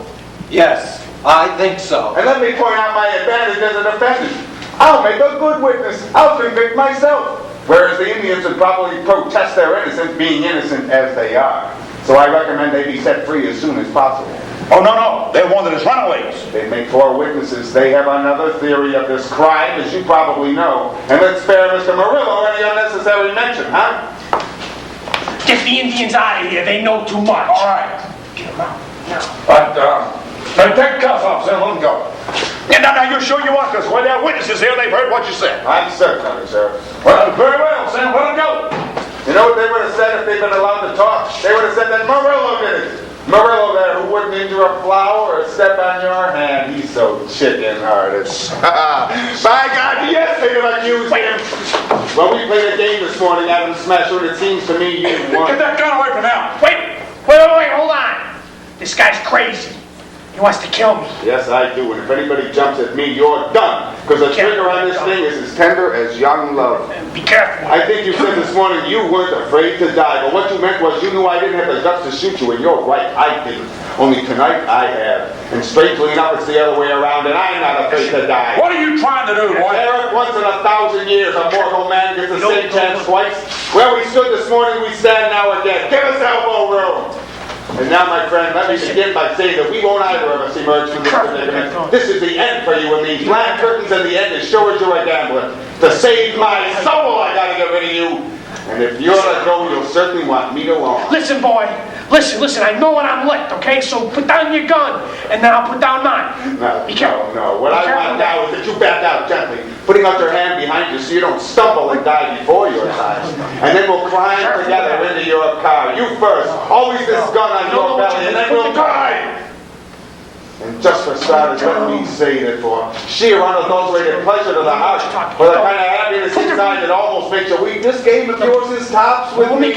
Yes, I think so. And let me point out my advantage as a defendant. I'll make a good witness. I'll convict myself. Whereas the Indians would probably protest their innocence, being innocent as they are. So I recommend they be set free as soon as possible. Oh, no. They're wanted as runaways. They make 4 witnesses. They have another theory of this crime, as you probably know. And let's spare Mr. Murillo any unnecessary mention, huh? Get the Indians out of here. They know too much. All right. Get them out. Now. But, take the cuffs off, son. Let them go. Yeah, now, you're sure you want this? Well, there are witnesses here. They've heard what you said. I'm certain of it, sir. Well, very well, Sam. Let them go. You know what they would have said if they'd been allowed to talk? They would have said that Murillo did it. Murillo there, who wouldn't injure a flower or step on your hand. He's so chicken-hearted. By God, yes, they'd have accused him. Well, we played a game this morning, Adam Smasher, and it seems to me you won. Get that gun away from him. Wait, hold on. This guy's crazy. He wants to kill me. Yes, I do, and if anybody jumps at me, you're done. Because the trigger on this thing is as tender as young love. Be careful. I think you said this morning you weren't afraid to die, but what you meant was you knew I didn't have the guts to shoot you, and you're right, I didn't. Only tonight I have. And strangely enough, it's the other way around, and I'm not afraid to die. What are you trying to do, boy? Eric, once in 1,000 years, a mortal man gets the same chance twice. Where we stood this morning, we stand now again. Give us elbow room. And now, my friend, let me begin by saying that we won't either of us emerge from this predicament. This is the end for you and me. Black curtains and the end as sure as you're a gambler. To save my soul, I gotta get rid of you. And if you're to go, you'll certainly want me along. Listen, boy. Listen. I know when I'm licked, okay? So put down your gun, and then I'll put down mine. Be careful. No. What I want now is that you back out gently, putting out your hand behind you so you don't stumble and die before your time. And then we'll climb together into your car. You first. Always this gun on your belly, and then we'll die. And just for starters, let me say that for sheer unadulterated pleasure to the heart, for the kind of happiness inside that almost makes you weep, this game of yours is tops with me.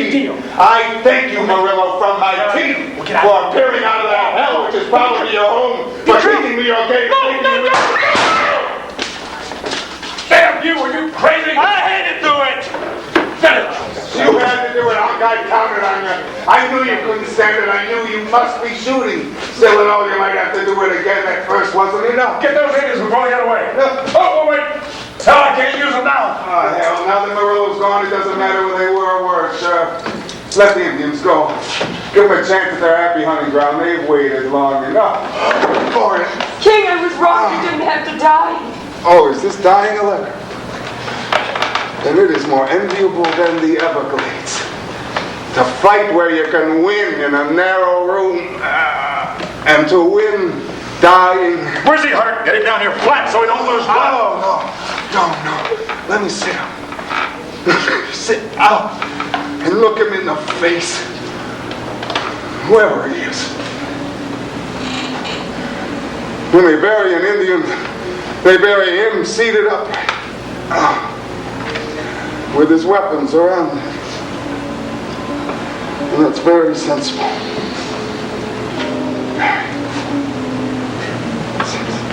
I thank you, Murillo, from my teeth, for appearing out of that hell, which is probably your home, for treating me your game. Damn you, are you crazy? I had to do it. You had to do it. I counted on you. I knew you couldn't stand it. I knew you must be shooting. Still and all, you might have to do it again. That first wasn't enough. Get those Indians before they get away. Oh, wait. Hell, I can't use them now. Oh, hell, now that Murillo's gone, it doesn't matter where they were or worse. Let the Indians go. Give them a chance at their happy hunting ground. They've waited long enough for it. King, I was wrong. You didn't have to die. Oh, is this dying a letter? Then it is more enviable than the Everglades. To fight where you can win in a narrow room, and to win dying. Where's he hurt? Get him down here flat so he don't lose blood. No. Let me sit down. Sit down and look him in the face. Whoever he is. When they bury an Indian, they bury him seated upright. With his weapons around him. And that's very sensible. Very sensible.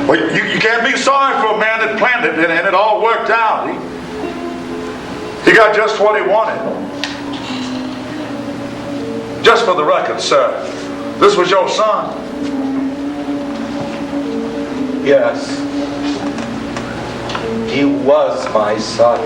Well, you can't be sorry for a man that planned it, and it all worked out. He got just what he wanted. Just for the record, sir, this was your son? Yes. He was my son.